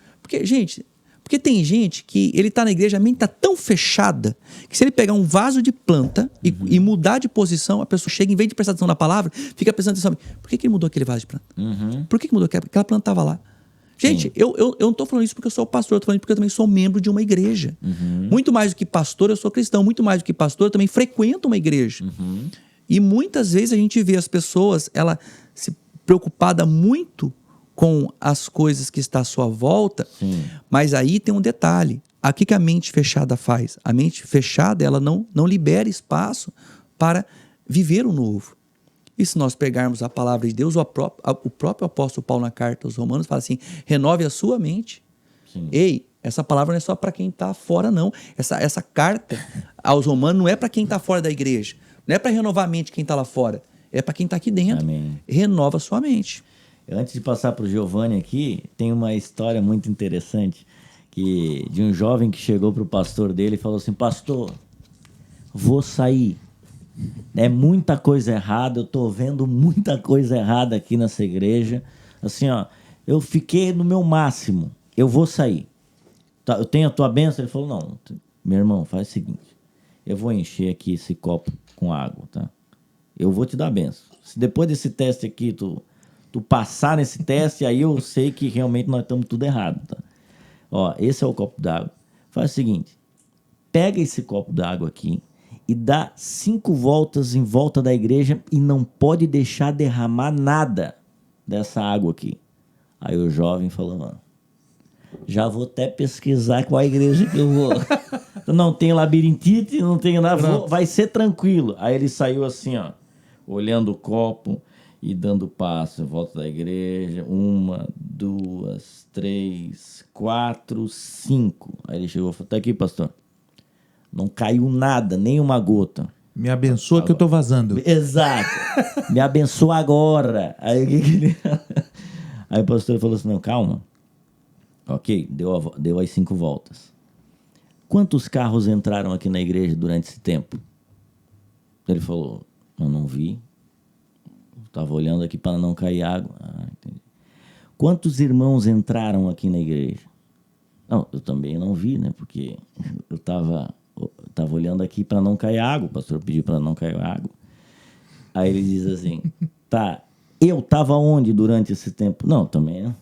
Porque tem gente que ele está na igreja, a mente está tão fechada, que se ele pegar um vaso de planta e mudar de posição, a pessoa chega, em vez de prestar atenção na palavra, fica prestando atenção, por que ele mudou aquele vaso de planta? Por que mudou? Porque aquela planta estava lá. Gente, eu não estou falando isso porque eu sou pastor, eu estou falando isso porque eu também sou membro de uma igreja. Muito mais do que pastor, eu sou cristão. Muito mais do que pastor, eu também frequento uma igreja. E muitas vezes a gente vê as pessoas, ela se preocupada muito com as coisas que estão à sua volta, mas aí tem um detalhe. O que a mente fechada faz? A mente fechada, ela não libera espaço para viver o novo. E se nós pegarmos a palavra de Deus, o próprio apóstolo Paulo na carta aos Romanos fala assim, renove a sua mente. Ei, essa palavra não é só para quem está fora, não. Essa carta aos Romanos não é para quem está fora da igreja. Não é para renovar a mente quem está lá fora. É para quem está aqui dentro. Amém. Renova a sua mente. Antes de passar para o Giovanni aqui, tem uma história muito interessante de um jovem que chegou para o pastor dele e falou assim, pastor, vou sair. É muita coisa errada, eu tô vendo muita coisa errada aqui nessa igreja. Assim, eu fiquei no meu máximo, eu vou sair. Eu tenho a tua bênção? Ele falou, não, meu irmão, faz o seguinte, eu vou encher aqui esse copo com água, tá? Eu vou te dar a bênção. Se depois desse teste aqui, tu passar nesse teste, aí eu sei que realmente nós estamos tudo errado, tá? Esse é o copo d'água. Faz o seguinte, pega esse copo d'água aqui, e dá 5 voltas em volta da igreja e não pode deixar derramar nada dessa água aqui. Aí o jovem falou, já vou até pesquisar qual a igreja que eu vou. Não tem labirintite, não tem nada, vai ser tranquilo. Aí ele saiu assim, olhando o copo e dando passo em volta da igreja. 1, 2, 3, 4, 5. Aí ele chegou e falou, tá aqui, pastor. Não caiu nada, nem uma gota. Me abençoa agora, que eu tô vazando. Exato. Me abençoa agora. Aí o pastor falou assim, não, calma. Ok, deu as 5 voltas. Quantos carros entraram aqui na igreja durante esse tempo? Ele falou, eu não vi. Estava olhando aqui para não cair água. Entendi. Quantos irmãos entraram aqui na igreja? Não, eu também não vi, né? Porque eu estava olhando aqui para não cair água. O pastor pediu para não cair água. Aí ele diz assim, tá, eu estava onde durante esse tempo? Não, também não.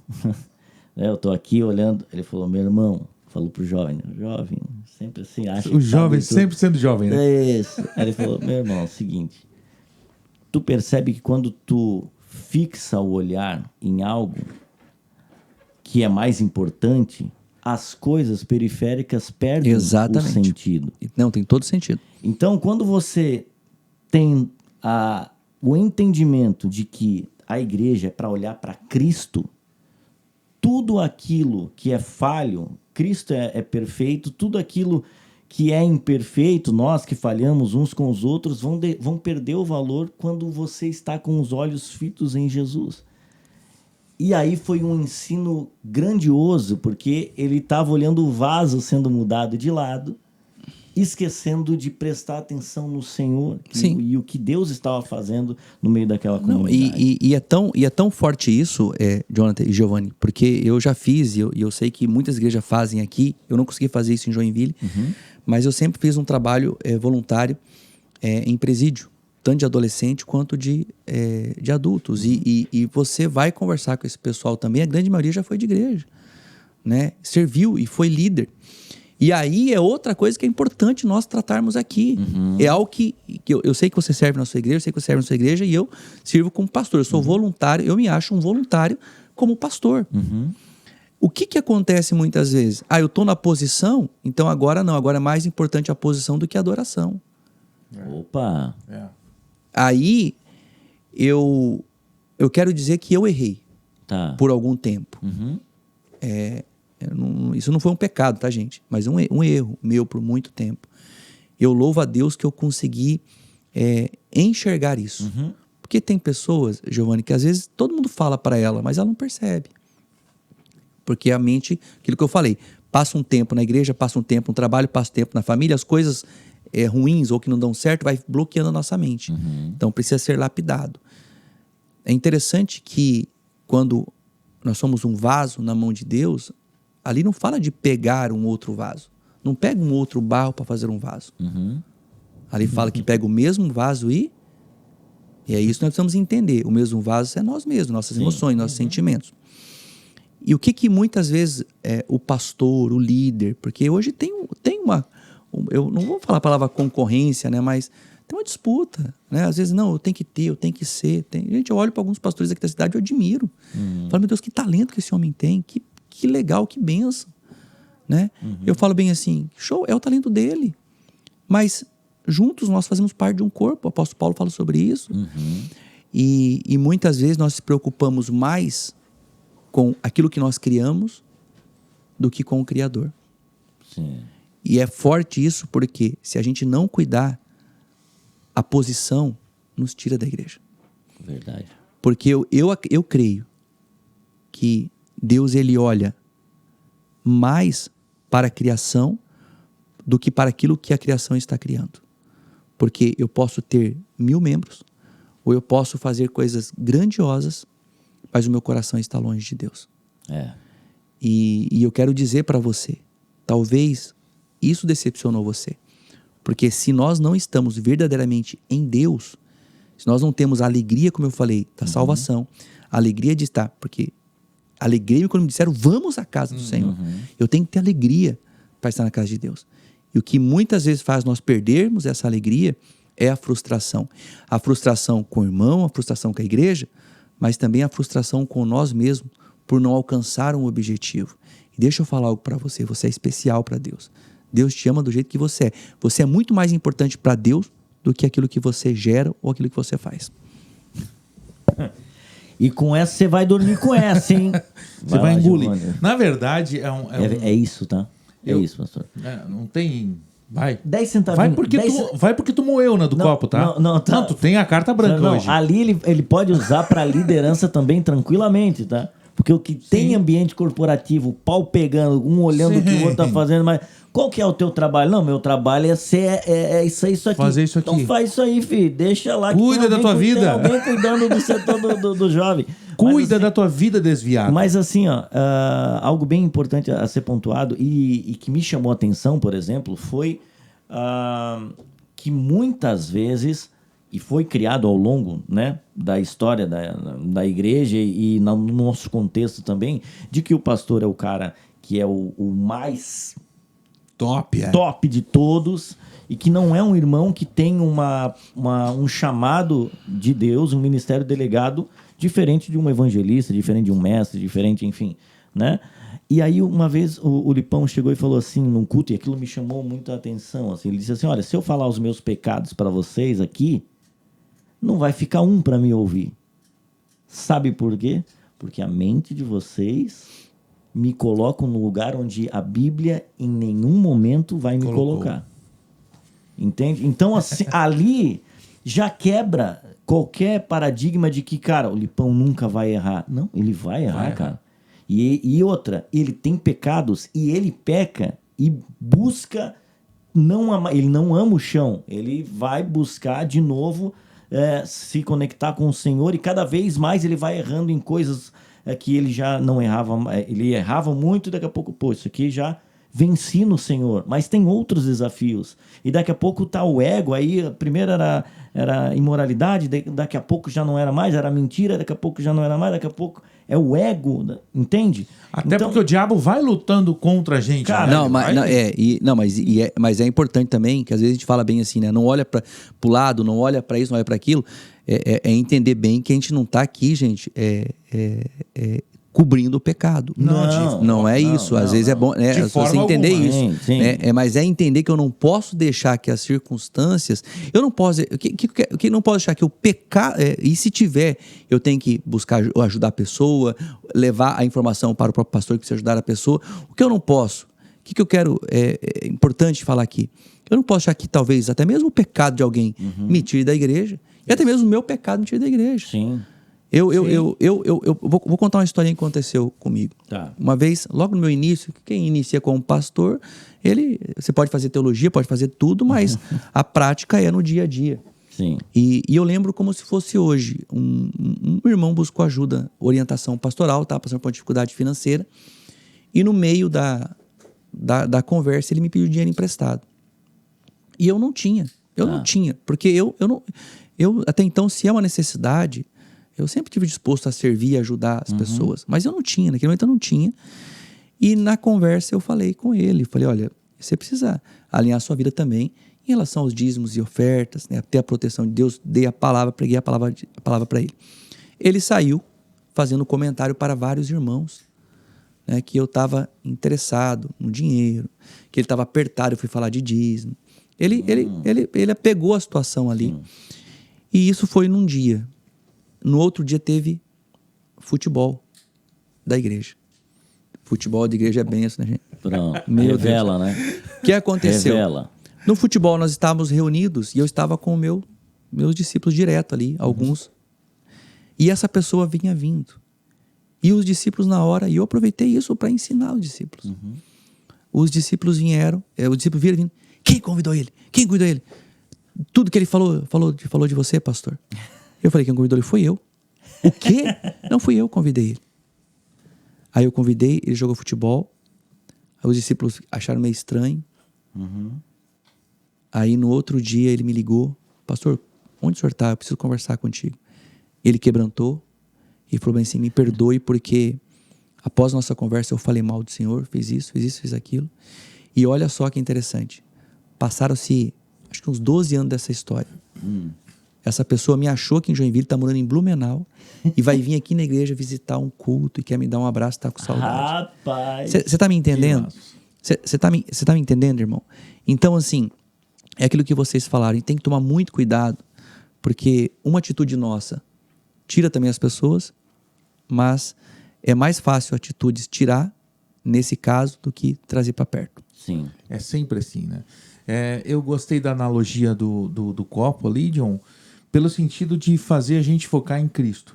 Eu estou aqui olhando. Ele falou, meu irmão, falou pro jovem, né? Jovem, sempre assim, acha o jovem sempre sendo jovem, né? É isso. Aí ele falou, meu irmão, é o seguinte, tu percebe que quando tu fixa o olhar em algo que é mais importante, as coisas periféricas perdem o sentido. Não, tem todo sentido. Então, quando você tem o entendimento de que a igreja é para olhar para Cristo, tudo aquilo que é falho, Cristo é perfeito, tudo aquilo que é imperfeito, nós que falhamos uns com os outros, vão perder o valor quando você está com os olhos fitos em Jesus. E aí foi um ensino grandioso, porque ele estava olhando o vaso sendo mudado de lado, esquecendo de prestar atenção no Senhor e o que Deus estava fazendo no meio daquela comunidade. E é tão forte isso, Jonathan e Giovanni, porque eu já fiz, e eu sei que muitas igrejas fazem aqui, eu não consegui fazer isso em Joinville, mas eu sempre fiz um trabalho voluntário em presídio, tanto de adolescente quanto de adultos. E você vai conversar com esse pessoal também, a grande maioria já foi de igreja, né? Serviu e foi líder. E aí é outra coisa que é importante nós tratarmos aqui. É algo que eu sei que você serve na sua igreja, eu sei que você serve na sua igreja, e eu sirvo como pastor. Eu sou voluntário, eu me acho um voluntário como pastor. O que acontece muitas vezes? Eu estou na posição, então agora não, agora é mais importante a posição do que a adoração. Opa! Aí eu quero dizer que eu errei por algum tempo. Isso não foi um pecado, tá, gente? Mas um erro meu por muito tempo. Eu louvo a Deus que eu consegui enxergar isso. Porque tem pessoas, Giovanni, que às vezes todo mundo fala para ela, mas ela não percebe. Porque a mente, aquilo que eu falei, passa um tempo na igreja, passa um tempo no trabalho, passa um tempo na família, as coisas ruins ou que não dão certo vai bloqueando a nossa mente. Então precisa ser lapidado. É interessante que quando nós somos um vaso na mão de Deus, ali não fala de pegar um outro vaso. Não pega um outro barro para fazer um vaso. Ali fala que pega o mesmo vaso e é isso que nós precisamos entender. O mesmo vaso é nós mesmos, nossas emoções, nossos sentimentos. E o que muitas vezes o pastor, o líder, porque hoje tem uma... Eu não vou falar a palavra concorrência, né? Mas tem uma disputa, né? Às vezes, não, eu tenho que ter, eu tenho que ser. Gente, eu olho para alguns pastores aqui da cidade e eu admiro. Falo, meu Deus, que talento que esse homem tem, que legal, que bênção, né? Eu falo bem assim, show, é o talento dele. Mas juntos nós fazemos parte de um corpo, o apóstolo Paulo fala sobre isso. E muitas vezes nós se preocupamos mais com aquilo que nós criamos do que com o Criador. E é forte isso porque se a gente não cuidar, a posição nos tira da igreja. Verdade. Porque eu creio que Deus, ele olha mais para a criação do que para aquilo que a criação está criando. Porque eu posso ter 1000 membros, ou eu posso fazer coisas grandiosas, mas o meu coração está longe de Deus. E eu quero dizer para você, talvez isso decepcionou você. Porque se nós não estamos verdadeiramente em Deus, se nós não temos a alegria, como eu falei, da salvação, a alegria de estar, porque alegrei-me quando me disseram, vamos à casa do Senhor. Eu tenho que ter alegria para estar na casa de Deus. E o que muitas vezes faz nós perdermos essa alegria é a frustração. A frustração com o irmão, a frustração com a igreja, mas também a frustração com nós mesmos por não alcançar um objetivo. E deixa eu falar algo para você, você é especial para Deus. Deus te ama do jeito que você é. Você é muito mais importante para Deus do que aquilo que você gera ou aquilo que você faz. E com essa você vai dormir com essa, hein? Você vai engolir. Na verdade, é isso, tá? É isso, pastor. Não tem... Vai. 10 centavinhos. Vai porque tu moeu do copo, tá? Não, tu tem a carta branca hoje. Ali ele pode usar para liderança também tranquilamente, tá? Porque o que tem ambiente corporativo, pau pegando, um olhando o que o outro tá fazendo, mas qual que é o teu trabalho? Não, meu trabalho é isso aqui. Fazer isso aqui. Então faz isso aí, filho. Deixa lá. Cuida da tua vida. Tem alguém cuidando do setor do jovem. Cuida da tua vida desviada. Mas assim, ó, algo bem importante a ser pontuado e que me chamou a atenção, por exemplo, foi que muitas vezes, e foi criado ao longo, né, da história da igreja e no nosso contexto também, de que o pastor é o cara que é o mais top de todos e que não é um irmão que tem um chamado de Deus, um ministério delegado diferente de um evangelista, diferente de um mestre, diferente, enfim, né? E aí, uma vez, o Lipão chegou e falou assim, num culto, e aquilo me chamou muita atenção, assim, ele disse assim, olha, se eu falar os meus pecados para vocês aqui, não vai ficar um para me ouvir. Sabe por quê? Porque a mente de vocês me coloca no lugar onde a Bíblia em nenhum momento vai me colocar. Entende? Então, assim, ali já quebra qualquer paradigma de que, cara, o Lipão nunca vai errar. Não, ele vai errar, cara. E outra, ele tem pecados e ele peca e busca não amar. Ele não ama o chão. Ele vai buscar de novo se conectar com o Senhor e cada vez mais ele vai errando em coisas que ele já não errava. Ele errava muito e daqui a pouco, pô, isso aqui já venci no Senhor, mas tem outros desafios. E daqui a pouco tá o ego, aí a primeira era imoralidade, daqui a pouco já não era mais, era mentira, daqui a pouco já não era mais, daqui a pouco é o ego, entende? Até então, porque o diabo vai lutando contra a gente. Cara, né? Mas é importante também, que às vezes a gente fala bem assim, né? Não olha pro lado, não olha para isso, não olha para aquilo. É entender bem que a gente não tá aqui, gente, cobrindo o pecado. Não é isso. Às vezes é bom você entender isso. Sim. Mas é entender que eu não posso deixar que as circunstâncias... Eu não posso... Que não posso deixar que o pecado... e se tiver, eu tenho que buscar ajudar a pessoa, levar a informação para o próprio pastor que precisa ajudar a pessoa. O que eu não posso... O que eu quero... É importante falar aqui. Eu não posso achar que talvez até mesmo o pecado de alguém me tire da igreja. E até mesmo o meu pecado me tire da igreja. Sim. Eu vou contar uma historinha que aconteceu comigo. Tá. Uma vez, logo no meu início, quem inicia como pastor, você pode fazer teologia, pode fazer tudo, mas a prática é no dia a dia. Sim. E eu lembro como se fosse hoje. Um irmão buscou ajuda, orientação pastoral, tá passando por uma dificuldade financeira. E no meio da conversa, ele me pediu dinheiro emprestado. E eu não tinha. Não tinha. Porque eu até então, se é uma necessidade... Eu sempre estive disposto a servir e ajudar as pessoas. Mas eu não tinha, naquele momento eu não tinha. E na conversa eu falei com ele. Falei, olha, você precisa alinhar a sua vida também em relação aos dízimos e ofertas, né? Ter a proteção de Deus. Dei a palavra, preguei a palavra para ele. Ele saiu fazendo comentário para vários irmãos, né? Que eu estava interessado no dinheiro, que ele estava apertado, eu fui falar de dízimo. Ele pegou a situação ali. Sim. E isso foi num dia. No outro dia teve futebol da igreja. Futebol da igreja é benção, né, gente? Pronto. Revela, né? O que aconteceu? Revela. No futebol nós estávamos reunidos e eu estava com meus discípulos direto ali, alguns. E essa pessoa vinha vindo. E os discípulos na hora, e eu aproveitei isso para ensinar os discípulos. Os discípulos vieram, os discípulos viram vindo. Quem convidou ele? Quem cuidou ele? Tudo que ele falou de você, pastor. Eu falei, quem convidou ele foi eu. O quê? Não fui eu que convidei ele. Aí eu convidei, ele jogou futebol. Aí os discípulos acharam meio estranho. Aí no outro dia ele me ligou. Pastor, onde o senhor está? Eu preciso conversar contigo. Ele quebrantou e falou bem assim, me perdoe porque após nossa conversa eu falei mal do senhor, fiz aquilo. E olha só que interessante. Passaram-se, acho que uns 12 anos dessa história. Essa pessoa me achou aqui em Joinville, tá morando em Blumenau e vai vir aqui na igreja visitar um culto e quer me dar um abraço, tá com saudade. Rapaz! Você tá me entendendo? Você tá me entendendo, irmão? Então, assim, é aquilo que vocês falaram. E tem que tomar muito cuidado, porque uma atitude nossa tira também as pessoas, mas é mais fácil atitudes tirar, nesse caso, do que trazer para perto. Sim. É sempre assim, né? Eu gostei da analogia do copo ali, John, pelo sentido de fazer a gente focar em Cristo.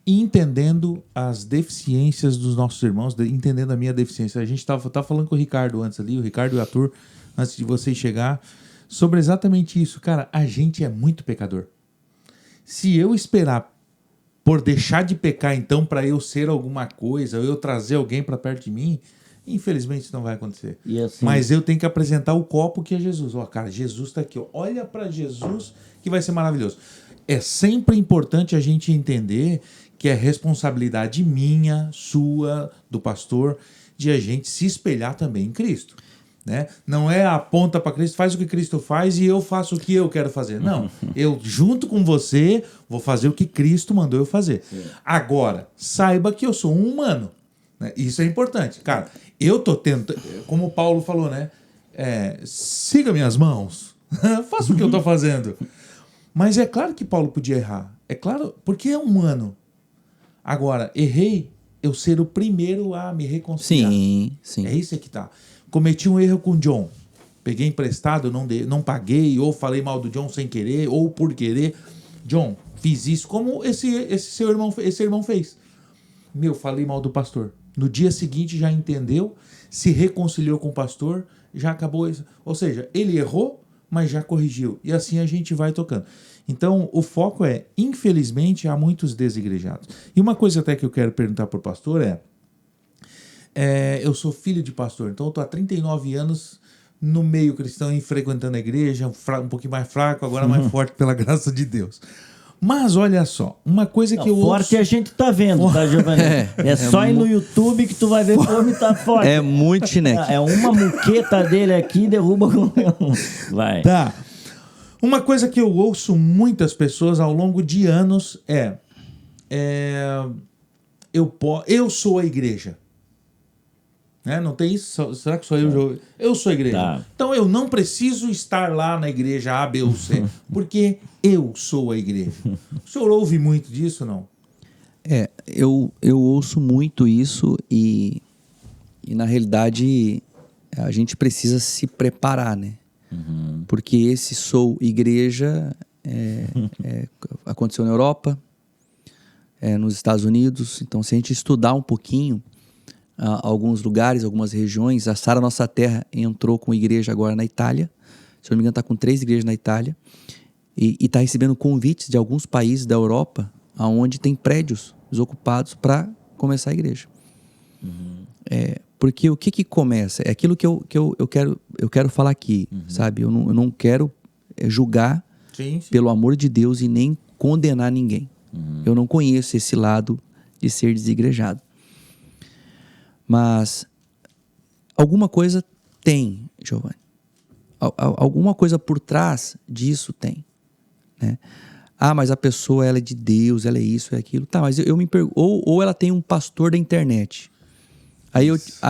e entendendo as deficiências dos nossos irmãos, entendendo a minha deficiência. A gente estava falando com o Ricardo antes ali, o Ricardo e o Arthur, antes de vocês chegar, sobre exatamente isso. Cara, a gente é muito pecador. Se eu esperar por deixar de pecar, então, para eu ser alguma coisa, ou eu trazer alguém para perto de mim, infelizmente isso não vai acontecer. Assim, mas eu tenho que apresentar o copo que é Jesus. Ó, cara, Jesus está aqui. Ó. Olha para Jesus que vai ser maravilhoso. É sempre importante a gente entender que é responsabilidade minha, sua, do pastor, de a gente se espelhar também em Cristo. Né? Não é aponta para Cristo, faz o que Cristo faz e eu faço o que eu quero fazer. Não, eu junto com você vou fazer o que Cristo mandou eu fazer. Sim. Agora, saiba que eu sou um humano. Né? Isso é importante. Cara, eu tô tentando, como o Paulo falou, né? Siga minhas mãos, faça o que eu tô fazendo. Mas é claro que Paulo podia errar. É claro, porque é humano. Agora, errei, eu ser o primeiro a me reconciliar. Sim, sim. É isso que tá. Cometi um erro com o John. Peguei emprestado, não paguei, ou falei mal do John sem querer, ou por querer. John, fiz isso como esse irmão fez. Falei mal do pastor. No dia seguinte já entendeu, se reconciliou com o pastor, já acabou isso. Ou seja, ele errou, mas já corrigiu. E assim a gente vai tocando. Então, o foco infelizmente, há muitos desigrejados. E uma coisa até que eu quero perguntar para o pastor eu sou filho de pastor, então eu estou há 39 anos no meio cristão e frequentando a igreja, um pouquinho mais fraco, agora mais forte pela graça de Deus. Mas olha só, uma coisa que eu forte ouço... a gente tá vendo, tá, Giovanni? É só ir no YouTube que tu vai ver como tá forte. É muito chineque. É uma muqueta dele aqui, derruba qualquer um. Vai. Tá. Uma coisa que eu ouço muitas pessoas ao longo de anos eu sou a igreja. Não tem isso? Será que sou eu? Eu sou a igreja. Tá. Então eu não preciso estar lá na igreja A, B ou C, porque eu sou a igreja. O senhor ouve muito disso, não? Eu ouço muito isso e na realidade a gente precisa se preparar, né? Uhum. Porque esse sou igreja aconteceu na Europa, nos Estados Unidos. Então, se a gente estudar um pouquinho alguns lugares, algumas regiões, a Sara Nossa Terra entrou com igreja agora na Itália. Se não me engano, está com 3 igrejas na Itália. E está recebendo convites de alguns países da Europa, onde tem prédios desocupados para começar a igreja. Uhum. Porque o que começa? É aquilo que eu quero falar aqui, sabe? Eu não quero julgar sim. Pelo amor de Deus e nem condenar ninguém. Uhum. Eu não conheço esse lado de ser desigrejado. Mas alguma coisa tem, Giovanni. Alguma coisa por trás disso tem. Né? Mas a pessoa ela é de Deus, ela é isso, é aquilo. Tá, mas eu me pergunto, ou ela tem um pastor da internet. Aí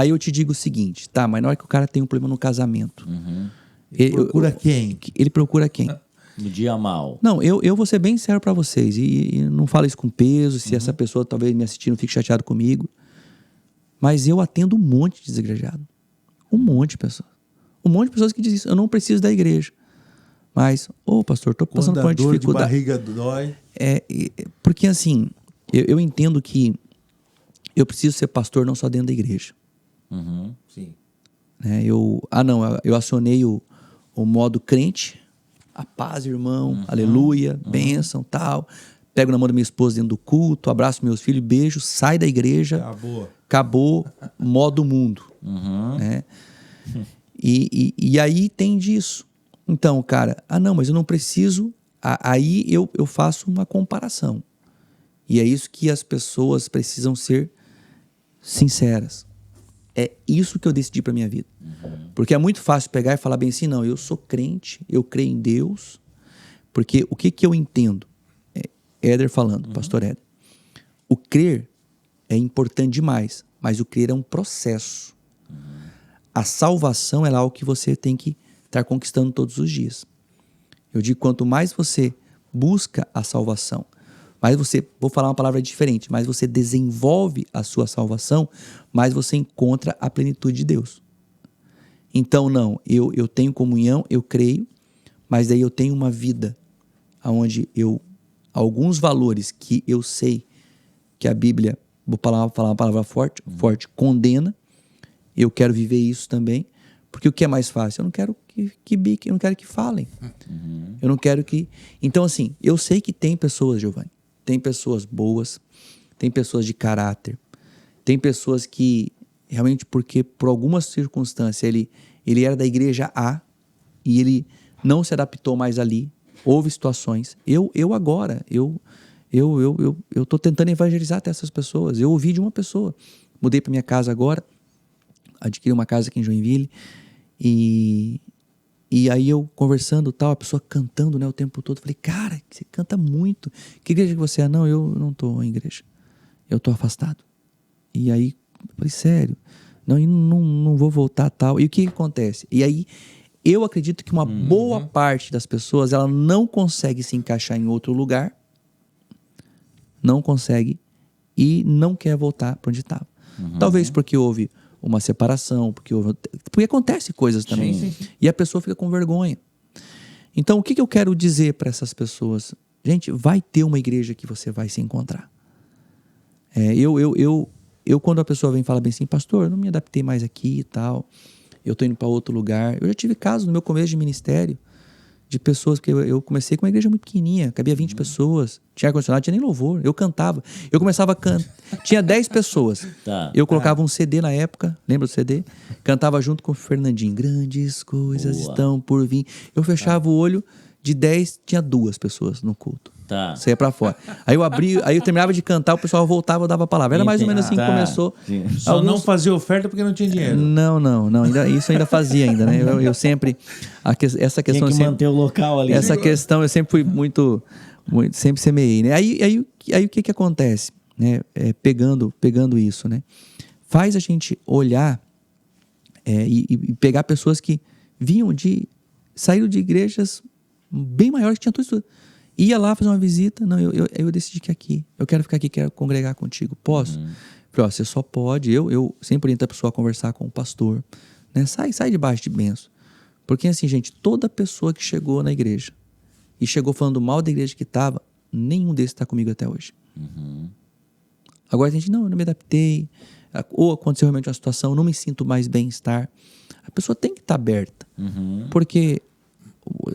eu te digo o seguinte, tá, mas na hora que o cara tem um problema no casamento. Uhum. Ele procura quem? Ele procura quem? No dia mal. Não, eu vou ser bem sério pra vocês. E não falo isso com peso, se essa pessoa talvez me assistindo fique chateado comigo. Mas eu atendo um monte de desigrejado. Um monte de pessoas. Um monte de pessoas que dizem isso. Eu não preciso da igreja. Mas, pastor, estou passando por uma dificuldade. De barriga dói. Porque assim, eu entendo que eu preciso ser pastor não só dentro da igreja. Uhum. Sim. Eu acionei o modo crente. A paz, irmão. Aleluia. Bênção, tal. Pego na mão da minha esposa dentro do culto. Abraço meus filhos. Beijo. Sai da igreja. Acabou, modo mundo. Né? E aí tem disso. Então, cara, mas eu não preciso. Aí eu faço uma comparação. E é isso que as pessoas precisam ser sinceras. É isso que eu decidi pra minha vida. Porque é muito fácil pegar e falar bem assim, não, eu sou crente, eu creio em Deus. Porque o que eu entendo? Éder falando, pastor Éder. O crer é importante demais, mas o crer é um processo. A salvação é algo que você tem que estar conquistando todos os dias. Eu digo, quanto mais você busca a salvação, mais você, vou falar uma palavra diferente, mais você desenvolve a sua salvação, mais você encontra a plenitude de Deus. Então, eu tenho comunhão, eu creio, mas daí eu tenho uma vida onde alguns valores que eu sei que a Bíblia, vou falar uma palavra forte, condena. Eu quero viver isso também, porque o que é mais fácil? Eu não quero que biquem, eu não quero que falem. Eu não quero que... Então, assim, eu sei que tem pessoas, Giovanni, tem pessoas boas, tem pessoas de caráter, tem pessoas que realmente, porque por alguma circunstância ele era da igreja A e ele não se adaptou mais ali. Houve situações. Eu tô tentando evangelizar até essas pessoas. Eu ouvi de uma pessoa. Mudei para minha casa agora, adquiri uma casa aqui em Joinville e aí eu conversando tal, a pessoa cantando, né, o tempo todo. Falei, cara, você canta muito. Que igreja que você é? Não, eu não tô em igreja. Eu tô afastado. E aí, eu falei, sério? Não vou voltar tal. E o que acontece? E aí, eu acredito que uma boa parte das pessoas, ela não consegue se encaixar em outro lugar, não consegue e não quer voltar para onde estava. Talvez porque houve uma separação, porque acontece coisas também. Sim. E a pessoa fica com vergonha. Então, o que eu quero dizer para essas pessoas? Gente, vai ter uma igreja que você vai se encontrar. Eu quando a pessoa vem e fala bem assim, pastor, eu não me adaptei mais aqui e tal, eu tô indo para outro lugar. Eu já tive casos no meu começo de ministério de pessoas que eu comecei com uma igreja muito pequenininha, cabia 20 pessoas, tinha ar-condicionado, tinha nem louvor, eu cantava. Eu começava a cantar, tinha 10 pessoas. Eu colocava um CD na época, lembra do CD? Cantava junto com o Fernandinho, grandes coisas estão por vir. Eu fechava o olho, de 10 tinha 2 pessoas no culto. Saía pra fora. Aí eu terminava de cantar, o pessoal voltava, eu dava a palavra. Era mais ou menos assim que começou. Só não fazia oferta porque não tinha dinheiro. Não. Isso ainda fazia ainda, né? Eu sempre... Essa questão... Tinha que manter o local ali. Essa questão eu sempre fui muito sempre semeei, né? Aí o que acontece? Né? Pegando isso, né? Faz a gente olhar e pegar pessoas que saíram de igrejas bem maiores, que tinham tudo isso. Ia lá fazer uma visita, não, eu decidi que aqui, eu quero ficar aqui, quero congregar contigo, posso? Falei, você só pode, eu sempre oriento a pessoa a conversar com o pastor, né? Sai debaixo de bênção. Porque assim, gente, toda pessoa que chegou na igreja e chegou falando mal da igreja que estava, nenhum desses está comigo até hoje. Agora a gente, não, eu não me adaptei, ou aconteceu realmente uma situação, não me sinto mais bem-estar. A pessoa tem que estar aberta, porque...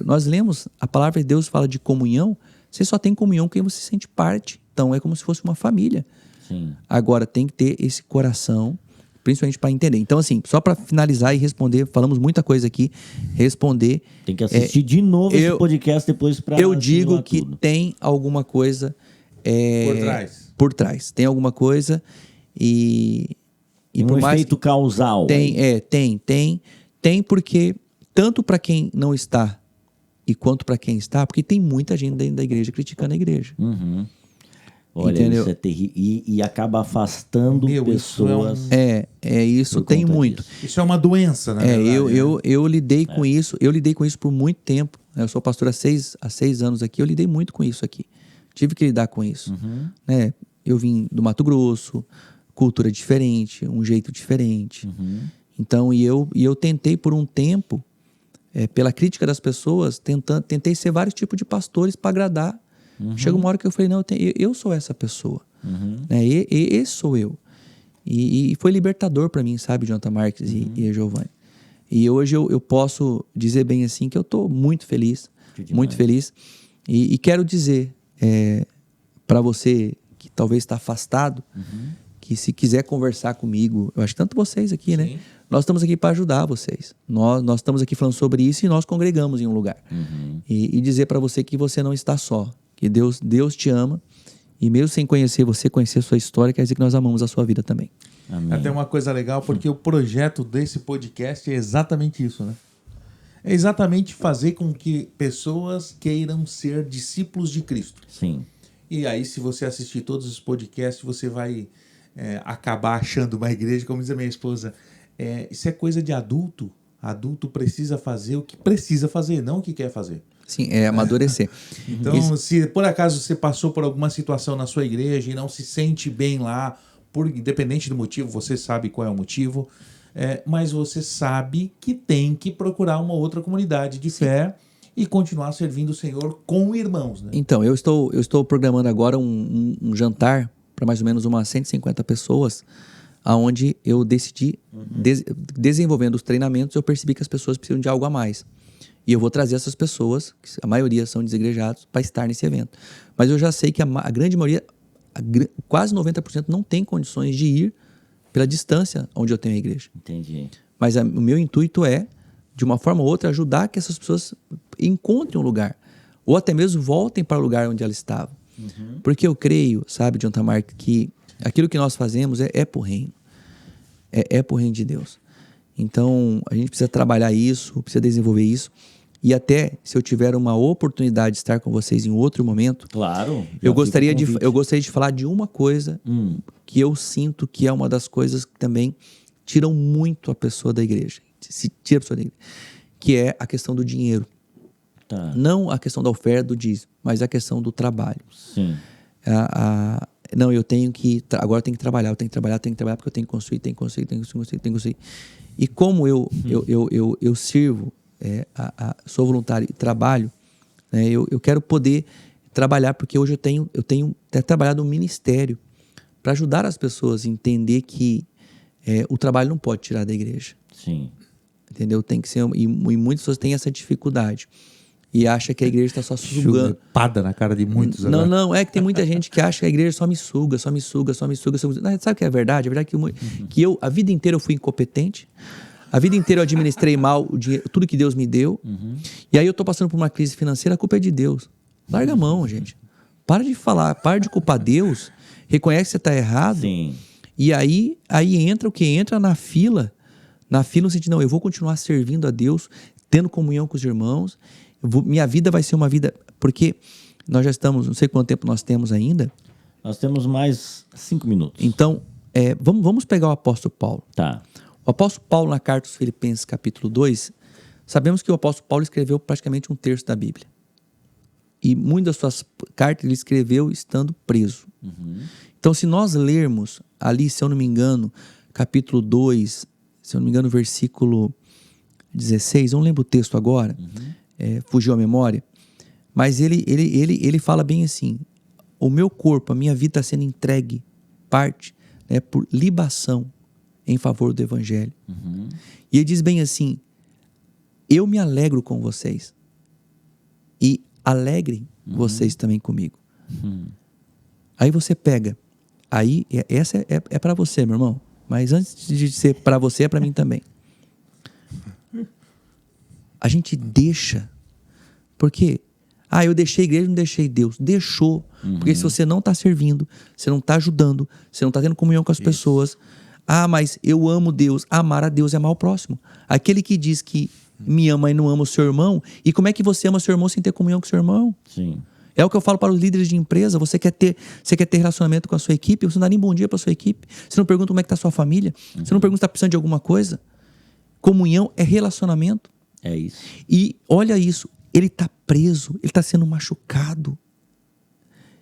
Nós lemos, a palavra de Deus fala de comunhão, você só tem comunhão quem você sente parte. Então é como se fosse uma família. Sim. Agora tem que ter esse coração, principalmente para entender. Então assim, só para finalizar e responder, falamos muita coisa aqui, responder. Tem que assistir de novo esse podcast depois para... Eu digo que tem alguma coisa... Por trás. Tem alguma coisa e por mais efeito causal. Tem porque... Tanto para quem não está e quanto para quem está, porque tem muita gente dentro da igreja criticando a igreja. Olha, entendeu? Isso é terrível. E acaba afastando pessoas. Isso tem muito. Isso é uma doença, na verdade. Eu lidei com isso. Eu lidei com isso por muito tempo. Eu sou pastor há 6 anos aqui. Eu lidei muito com isso aqui. Tive que lidar com isso. Né? Eu vim do Mato Grosso, cultura diferente, um jeito diferente. Então, eu tentei por um tempo, pela crítica das pessoas, tentei ser vários tipos de pastores para agradar. Chegou uma hora que eu falei, não, eu sou essa pessoa. Né? Esse sou eu. E foi libertador para mim, sabe, Jonathan Marques e Giovanni. E hoje eu posso dizer bem assim que eu estou muito feliz. Muito feliz. E quero dizer para você que talvez está afastado, que se quiser conversar comigo, eu acho que tanto vocês aqui, né? Nós estamos aqui para ajudar vocês. Nós estamos aqui falando sobre isso e nós congregamos em um lugar. E dizer para você que você não está só, que Deus te ama e mesmo sem conhecer você, conhecer a sua história, quer dizer que nós amamos a sua vida também. Amém. Até uma coisa legal, porque o projeto desse podcast é exatamente isso, né? É exatamente fazer com que pessoas queiram ser discípulos de Cristo. Sim. E aí, se você assistir todos os podcasts, você vai acabar achando uma igreja, como diz a minha esposa, isso é coisa de adulto. Adulto precisa fazer o que precisa fazer, não o que quer fazer. Sim, amadurecer. Então, se por acaso você passou por alguma situação na sua igreja e não se sente bem lá, independente do motivo, você sabe qual é o motivo, mas você sabe que tem que procurar uma outra comunidade de fé e continuar servindo o Senhor com irmãos. Né? Então, eu estou programando agora um jantar para mais ou menos umas 150 pessoas, aonde eu decidi, desenvolvendo os treinamentos, eu percebi que as pessoas precisam de algo a mais. E eu vou trazer essas pessoas, que a maioria são desigrejados, para estar nesse evento. Mas eu já sei que a grande maioria, quase 90%, não tem condições de ir pela distância onde eu tenho a igreja. Entendi. Mas o meu intuito é, de uma forma ou outra, ajudar que essas pessoas encontrem um lugar. Ou até mesmo voltem para o lugar onde elas estavam. Porque eu creio, sabe, John Tamarco, que aquilo que nós fazemos é pro reino. É pro reino de Deus. Então, a gente precisa trabalhar isso, precisa desenvolver isso. E até, se eu tiver uma oportunidade de estar com vocês em outro momento... Claro. Eu gostaria de falar de uma coisa que eu sinto que é uma das coisas que também tiram muito a pessoa da igreja. Se tira a pessoa da igreja. Que é a questão do dinheiro. Tá. Não a questão da oferta, do dízimo, mas a questão do trabalho. Sim. Não, eu tenho que... Agora eu tenho que trabalhar, porque eu tenho que construir, tenho que construir. E como eu sirvo, sou voluntário e trabalho, né, eu quero poder trabalhar, porque hoje eu tenho até trabalhado no ministério para ajudar as pessoas a entender que o trabalho não pode tirar da igreja. Sim. Entendeu? Tem que ser... E muitas pessoas têm essa dificuldade. E acha que a igreja está só sugando. Chupada na cara de muitos. Não, é que tem muita gente que acha que a igreja só me suga. Não, sabe o que é verdade? É verdade que eu, a vida inteira eu fui incompetente. A vida inteira eu administrei mal o dinheiro, tudo que Deus me deu. E aí eu tô passando por uma crise financeira, a culpa é de Deus. Larga a mão, gente. Para de falar, para de culpar Deus. Reconhece que você está errado. Sim. E aí entra o que? Entra na fila. Na fila no sentido, não, eu vou continuar servindo a Deus, tendo comunhão com os irmãos. Minha vida vai ser uma vida... Porque nós já estamos... Não sei quanto tempo nós temos ainda. Nós temos mais 5 minutos. Então, vamos pegar o apóstolo Paulo. Tá. O apóstolo Paulo, na carta aos Filipenses, capítulo 2, sabemos que o apóstolo Paulo escreveu praticamente 1/3 da Bíblia. E muitas das suas cartas ele escreveu estando preso. Então, se nós lermos ali, se eu não me engano, capítulo 2, se eu não me engano, versículo 16, eu não lembro o texto agora, fugiu a memória, mas ele fala bem assim: o meu corpo, a minha vida está sendo entregue, parte, né, por libação em favor do evangelho. E ele diz bem assim: eu me alegro com vocês e alegrem vocês também comigo. Aí você pega, aí essa é para você, meu irmão, mas antes de ser para você, é para mim também. A gente deixa, porque eu deixei a igreja, não deixei Deus. Deixou, porque se você não está servindo, você não está ajudando, você não está tendo comunhão com as pessoas. Mas eu amo Deus. Amar a Deus é amar o próximo. Aquele que diz que me ama e não ama o seu irmão, e como é que você ama o seu irmão sem ter comunhão com o seu irmão? Sim. É o que eu falo para os líderes de empresa. Você quer ter relacionamento com a sua equipe, você não dá nem bom dia para a sua equipe, você não pergunta como é que está a sua família, você não pergunta se está precisando de alguma coisa. Comunhão é relacionamento. É isso. E olha isso, ele está preso, ele está sendo machucado.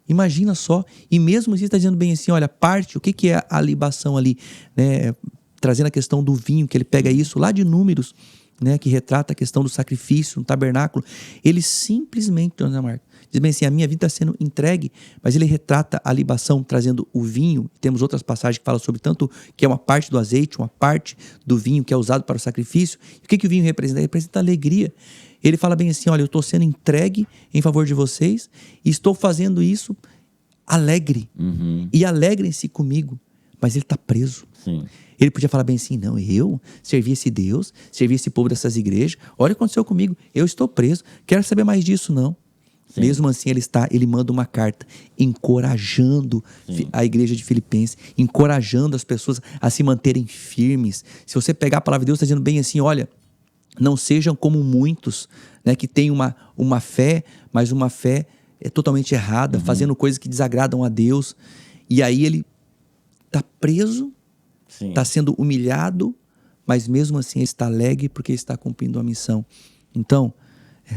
Imagina só, e mesmo assim está dizendo bem assim, olha, parte, o que é a libação ali, né? Trazendo a questão do vinho, que ele pega isso lá de Números, né? Que retrata a questão do sacrifício no tabernáculo. Ele simplesmente, Dona Marca, diz bem assim, a minha vida está sendo entregue, mas ele retrata a libação trazendo o vinho. Temos outras passagens que falam sobre tanto que é uma parte do azeite, uma parte do vinho que é usado para o sacrifício. E o que o vinho representa? Ele representa a alegria. Ele fala bem assim, olha, eu estou sendo entregue em favor de vocês e estou fazendo isso alegre. E alegrem-se comigo. Mas ele está preso. Sim. Ele podia falar bem assim, não, eu servi esse Deus, servi esse povo dessas igrejas, olha o que aconteceu comigo, eu estou preso, quero saber mais disso, não. Sim. Mesmo assim ele manda uma carta encorajando a igreja de Filipenses, encorajando as pessoas a se manterem firmes. Se você pegar a palavra de Deus, está dizendo bem assim, olha, não sejam como muitos, né, que têm uma fé, mas uma fé totalmente errada, fazendo coisas que desagradam a Deus. E aí ele está preso, está sendo humilhado, mas mesmo assim ele está alegre porque ele está cumprindo a missão. Então,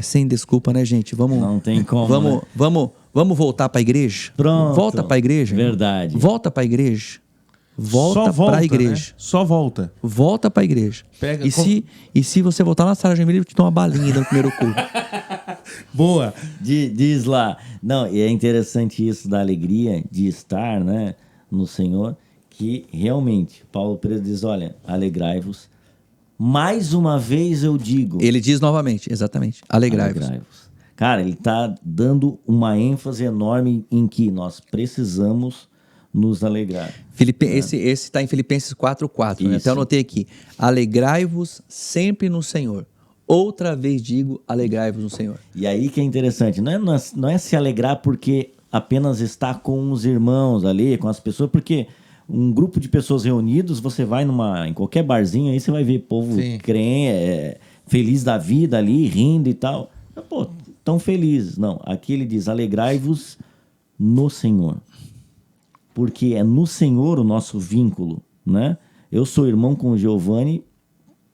sem desculpa, né, gente? Não tem como. Vamos voltar para a igreja? Pronto. Volta para a igreja. Verdade. Volta para a igreja. Volta para a igreja. Né? Só volta. Volta para a igreja. E se você voltar na sala de Jamile, eu te dou uma balinha no primeiro culto. Boa. Diz lá. Não, e é interessante isso da alegria de estar, né? no Senhor, que realmente, Paulo Pereira diz, olha, alegrai-vos. Mais uma vez eu digo... Ele diz novamente, exatamente, alegrai-vos. Cara, ele está dando uma ênfase enorme em que nós precisamos nos alegrar. Esse está em Filipenses 4:4, né? Até eu anotei aqui. Alegrai-vos sempre no Senhor. Outra vez digo, alegrai-vos no Senhor. E aí que é interessante, não é se alegrar porque apenas está com os irmãos ali, com as pessoas, porque um grupo de pessoas reunidos, você vai em qualquer barzinho, aí você vai ver povo crente, feliz da vida ali, rindo e tal. Mas, pô, tão felizes. Não, aqui ele diz, alegrai-vos no Senhor. Porque é no Senhor o nosso vínculo, né? Eu sou irmão com o Giovanni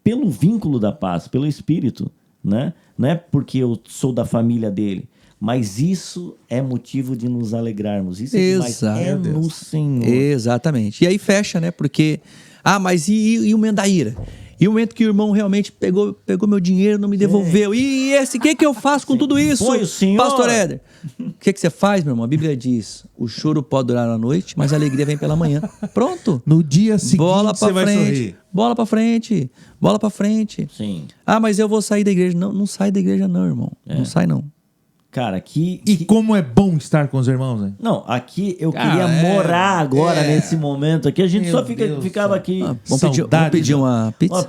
pelo vínculo da paz, pelo Espírito, né? Não é porque eu sou da família dele, mas isso é motivo de nos alegrarmos. Isso é no Senhor. Exatamente. E aí fecha, né? Porque, mas e o momento da ira? E o momento que o irmão realmente pegou meu dinheiro, não me devolveu. E esse, o que eu faço com tudo isso? Foi o Senhor. Pastor Éder, o que você faz, meu irmão? A Bíblia diz, o choro pode durar a noite, mas a alegria vem pela manhã. Pronto. No dia seguinte você vai sorrir. Bola pra frente. Bola pra frente. Sim. Mas eu vou sair da igreja. Não sai da igreja não, irmão. Não sai não. Cara, aqui... E como é bom estar com os irmãos, né? Não, aqui eu queria morar agora, nesse momento aqui. A gente só ficava aqui... Vamos pedir uma pizza?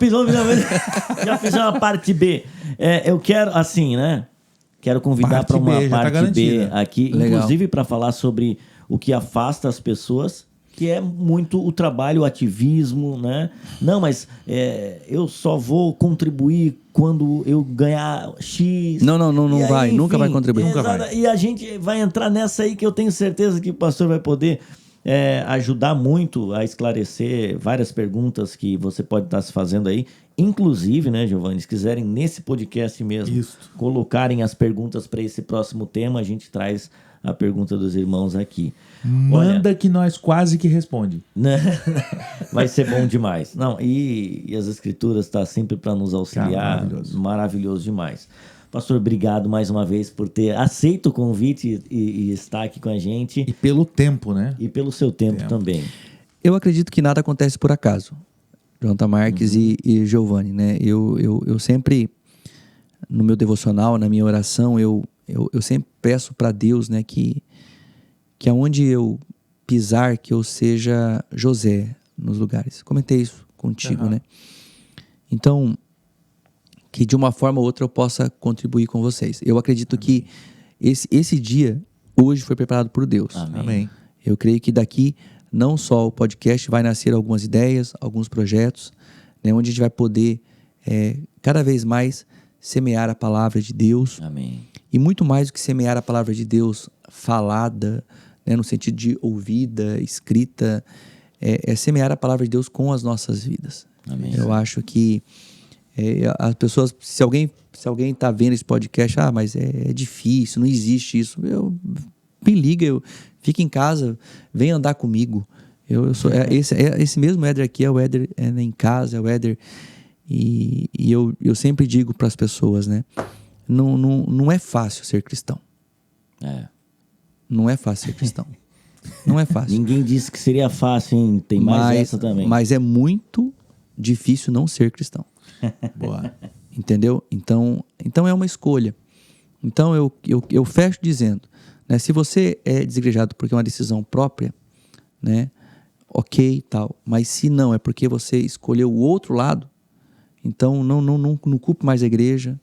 Já fiz uma parte B. Eu quero, assim, né? Quero convidar para uma parte B aqui. Legal. Inclusive para falar sobre o que afasta as pessoas, que é muito o trabalho, o ativismo, né? Não, mas eu só vou contribuir quando eu ganhar X. Não vai, enfim, nunca vai contribuir. Nunca vai. E a gente vai entrar nessa aí que eu tenho certeza que o pastor vai poder ajudar muito a esclarecer várias perguntas que você pode estar se fazendo aí. Inclusive, né, Giovanni, se quiserem nesse podcast mesmo colocarem as perguntas para esse próximo tema, a gente traz a pergunta dos irmãos aqui. Manda que nós quase que responde. Vai ser bom demais. Não, e as escrituras estão sempre para nos auxiliar. Maravilhoso demais. Pastor, obrigado mais uma vez por ter aceito o convite e estar aqui com a gente. E pelo tempo, né? E pelo seu tempo também. Eu acredito que nada acontece por acaso. Jonathan Marques e Giovanni, né? Eu sempre, no meu devocional, na minha oração, eu sempre peço para Deus, né, que aonde eu pisar, que eu seja José nos lugares. Comentei isso contigo, né? Então, que de uma forma ou outra eu possa contribuir com vocês. Eu acredito que esse dia, hoje, foi preparado por Deus. Amém. Eu creio que daqui, não só o podcast, vai nascer algumas ideias, alguns projetos, né, onde a gente vai poder cada vez mais semear a palavra de Deus. Amém. E muito mais do que semear a palavra de Deus falada, né, no sentido de ouvida, escrita, é semear a palavra de Deus com as nossas vidas. Amém. Eu acho que as pessoas, se alguém está vendo esse podcast, mas é difícil, não existe isso, me liga, fica em casa, vem andar comigo. Eu sou esse mesmo Éder aqui, é o Éder em casa, é o Éder, e eu sempre digo para as pessoas, né? Não é fácil ser cristão. Não é fácil ser cristão. Não é fácil. Ninguém disse que seria fácil, hein? Tem mais essa também. Mas é muito difícil não ser cristão. Boa. Entendeu? Então é uma escolha. Então eu fecho dizendo, né, se você é desigrejado porque é uma decisão própria, né, ok, tal. Mas se não, é porque você escolheu o outro lado, então não culpe mais a igreja.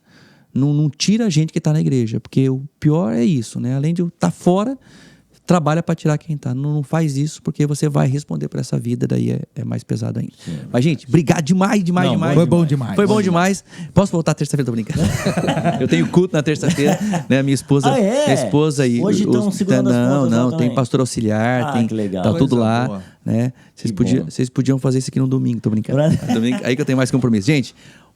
Não tira a gente que está na igreja, porque o pior é isso, né? Além de estar fora, trabalha para tirar quem está. Não faz isso, porque você vai responder por essa vida, daí é mais pesado ainda. Sim, mas, gente, obrigado demais. Foi bom demais. Foi bom demais. Posso voltar terça-feira? Tô brincando. Eu tenho culto na terça-feira, né? Minha esposa. Minha esposa e hoje estão segurando as pontas. Não, tem pastor auxiliar, tem, que legal. Tá tudo lá, boa. Né? Vocês podiam fazer isso aqui no domingo, tô brincando. Aí que eu tenho mais compromisso. Gente,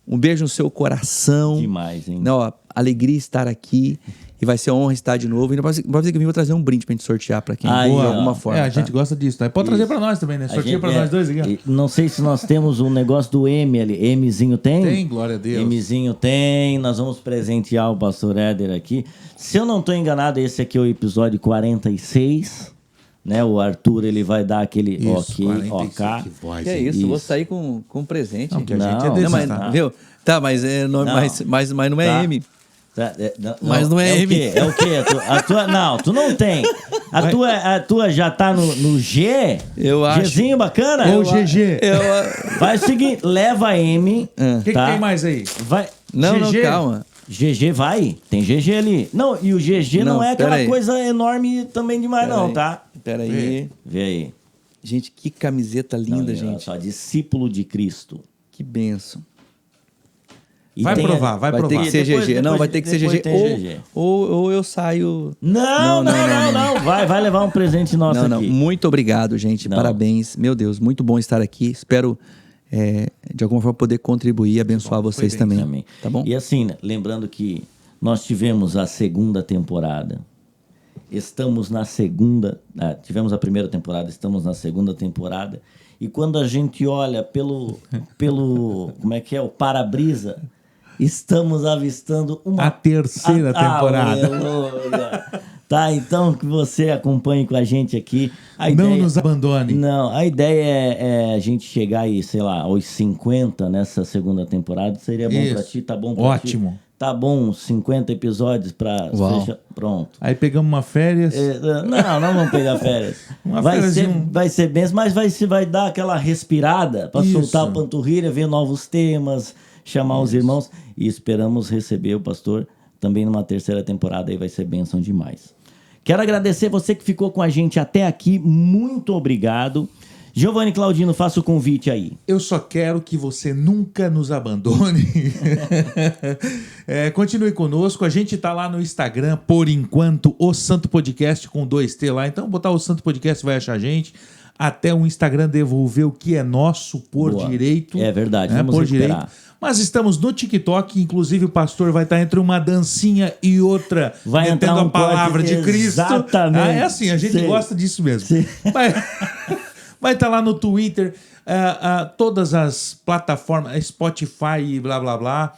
um beijo no seu coração. Demais, hein? Não, alegria estar aqui. E vai ser uma honra estar de novo. E não pode dizer que eu vou trazer um brinde pra gente sortear pra quem de alguma forma. A gente gosta disso. Tá? Pode trazer pra nós também, né? Sorteia pra nós dois aqui. Não sei se nós temos um negócio do M ali. Mzinho tem? Tem, glória a Deus. Mzinho tem. Nós vamos presentear o pastor Éder aqui. Se eu não tô enganado, esse aqui é o episódio 46. né? O Arthur, ele vai dar aquele Isso, ok, ok. Que é isso, vou sair com presente. Não, que a gente é desse, mas, tá? viu? Tá, mas não é Tá. M. Não, Mas não é M. É o quê? A tua, não, tu não tem. A tua já tá no G? Eu acho. Gzinho bacana? Ô, GG. Faz o seguinte, leva a M. O que tem mais aí? Vai. Não, GG. calma. GG vai. Tem GG ali. Não, e o GG não é aquela coisa enorme também demais, não, tá? Pera aí. Vê aí. Gente, que camiseta linda, gente. Só discípulo de Cristo. Que benção. E Vai tem provar. Vai ter que ser GG. Não, vai ter que ser GG. Ou eu saio... Não. Vai levar um presente nosso aqui. Não. Muito obrigado, gente. Parabéns. Meu Deus, muito bom estar aqui. Espero, de alguma forma, poder contribuir e abençoar vocês também. Amém. Tá bom? E assim, lembrando que nós tivemos a segunda temporada. Estamos na segunda... tivemos a primeira temporada, estamos na segunda temporada. E quando a gente olha pelo como é que é? O para-brisa... Estamos avistando a terceira temporada. Aleluia. Tá, então que você acompanhe com a gente aqui. Não nos abandone. Não, a ideia é a gente chegar aí, sei lá, aos 50 nessa segunda temporada. Seria bom pra ti, tá bom pra ti? Ótimo. Tá bom, 50 episódios pra... Pronto. Aí pegamos uma férias. Não vamos pegar férias. Vai ser bem, mas vai dar aquela respirada pra soltar a panturrilha, ver novos temas, chamar os irmãos. E esperamos receber o pastor também numa terceira temporada. Aí vai ser bênção demais. Quero agradecer você que ficou com a gente até aqui. Muito obrigado. Giovanni Claudino, faça o convite aí. Eu só quero que você nunca nos abandone. Continue conosco. A gente tá lá no Instagram, por enquanto, o Santo Podcast com 2T lá. Então, botar o Santo Podcast vai achar a gente. Até o Instagram devolver o que é nosso por direito. É verdade, vamos por recuperar. direito. Mas estamos no TikTok, inclusive o pastor vai estar entre uma dancinha e outra, vai entrar a palavra de Cristo. Exatamente. É assim, a gente gosta disso mesmo. Vai estar lá no Twitter, todas as plataformas, Spotify e blá blá blá.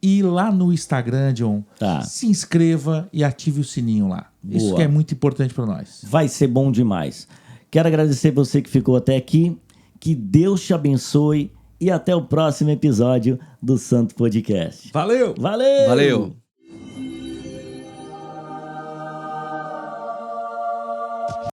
E lá no Instagram, John, se inscreva e ative o sininho lá. Boa. Isso que é muito importante para nós. Vai ser bom demais. Quero agradecer você que ficou até aqui. Que Deus te abençoe. E até o próximo episódio do Santo Podcast. Valeu! Valeu! Valeu!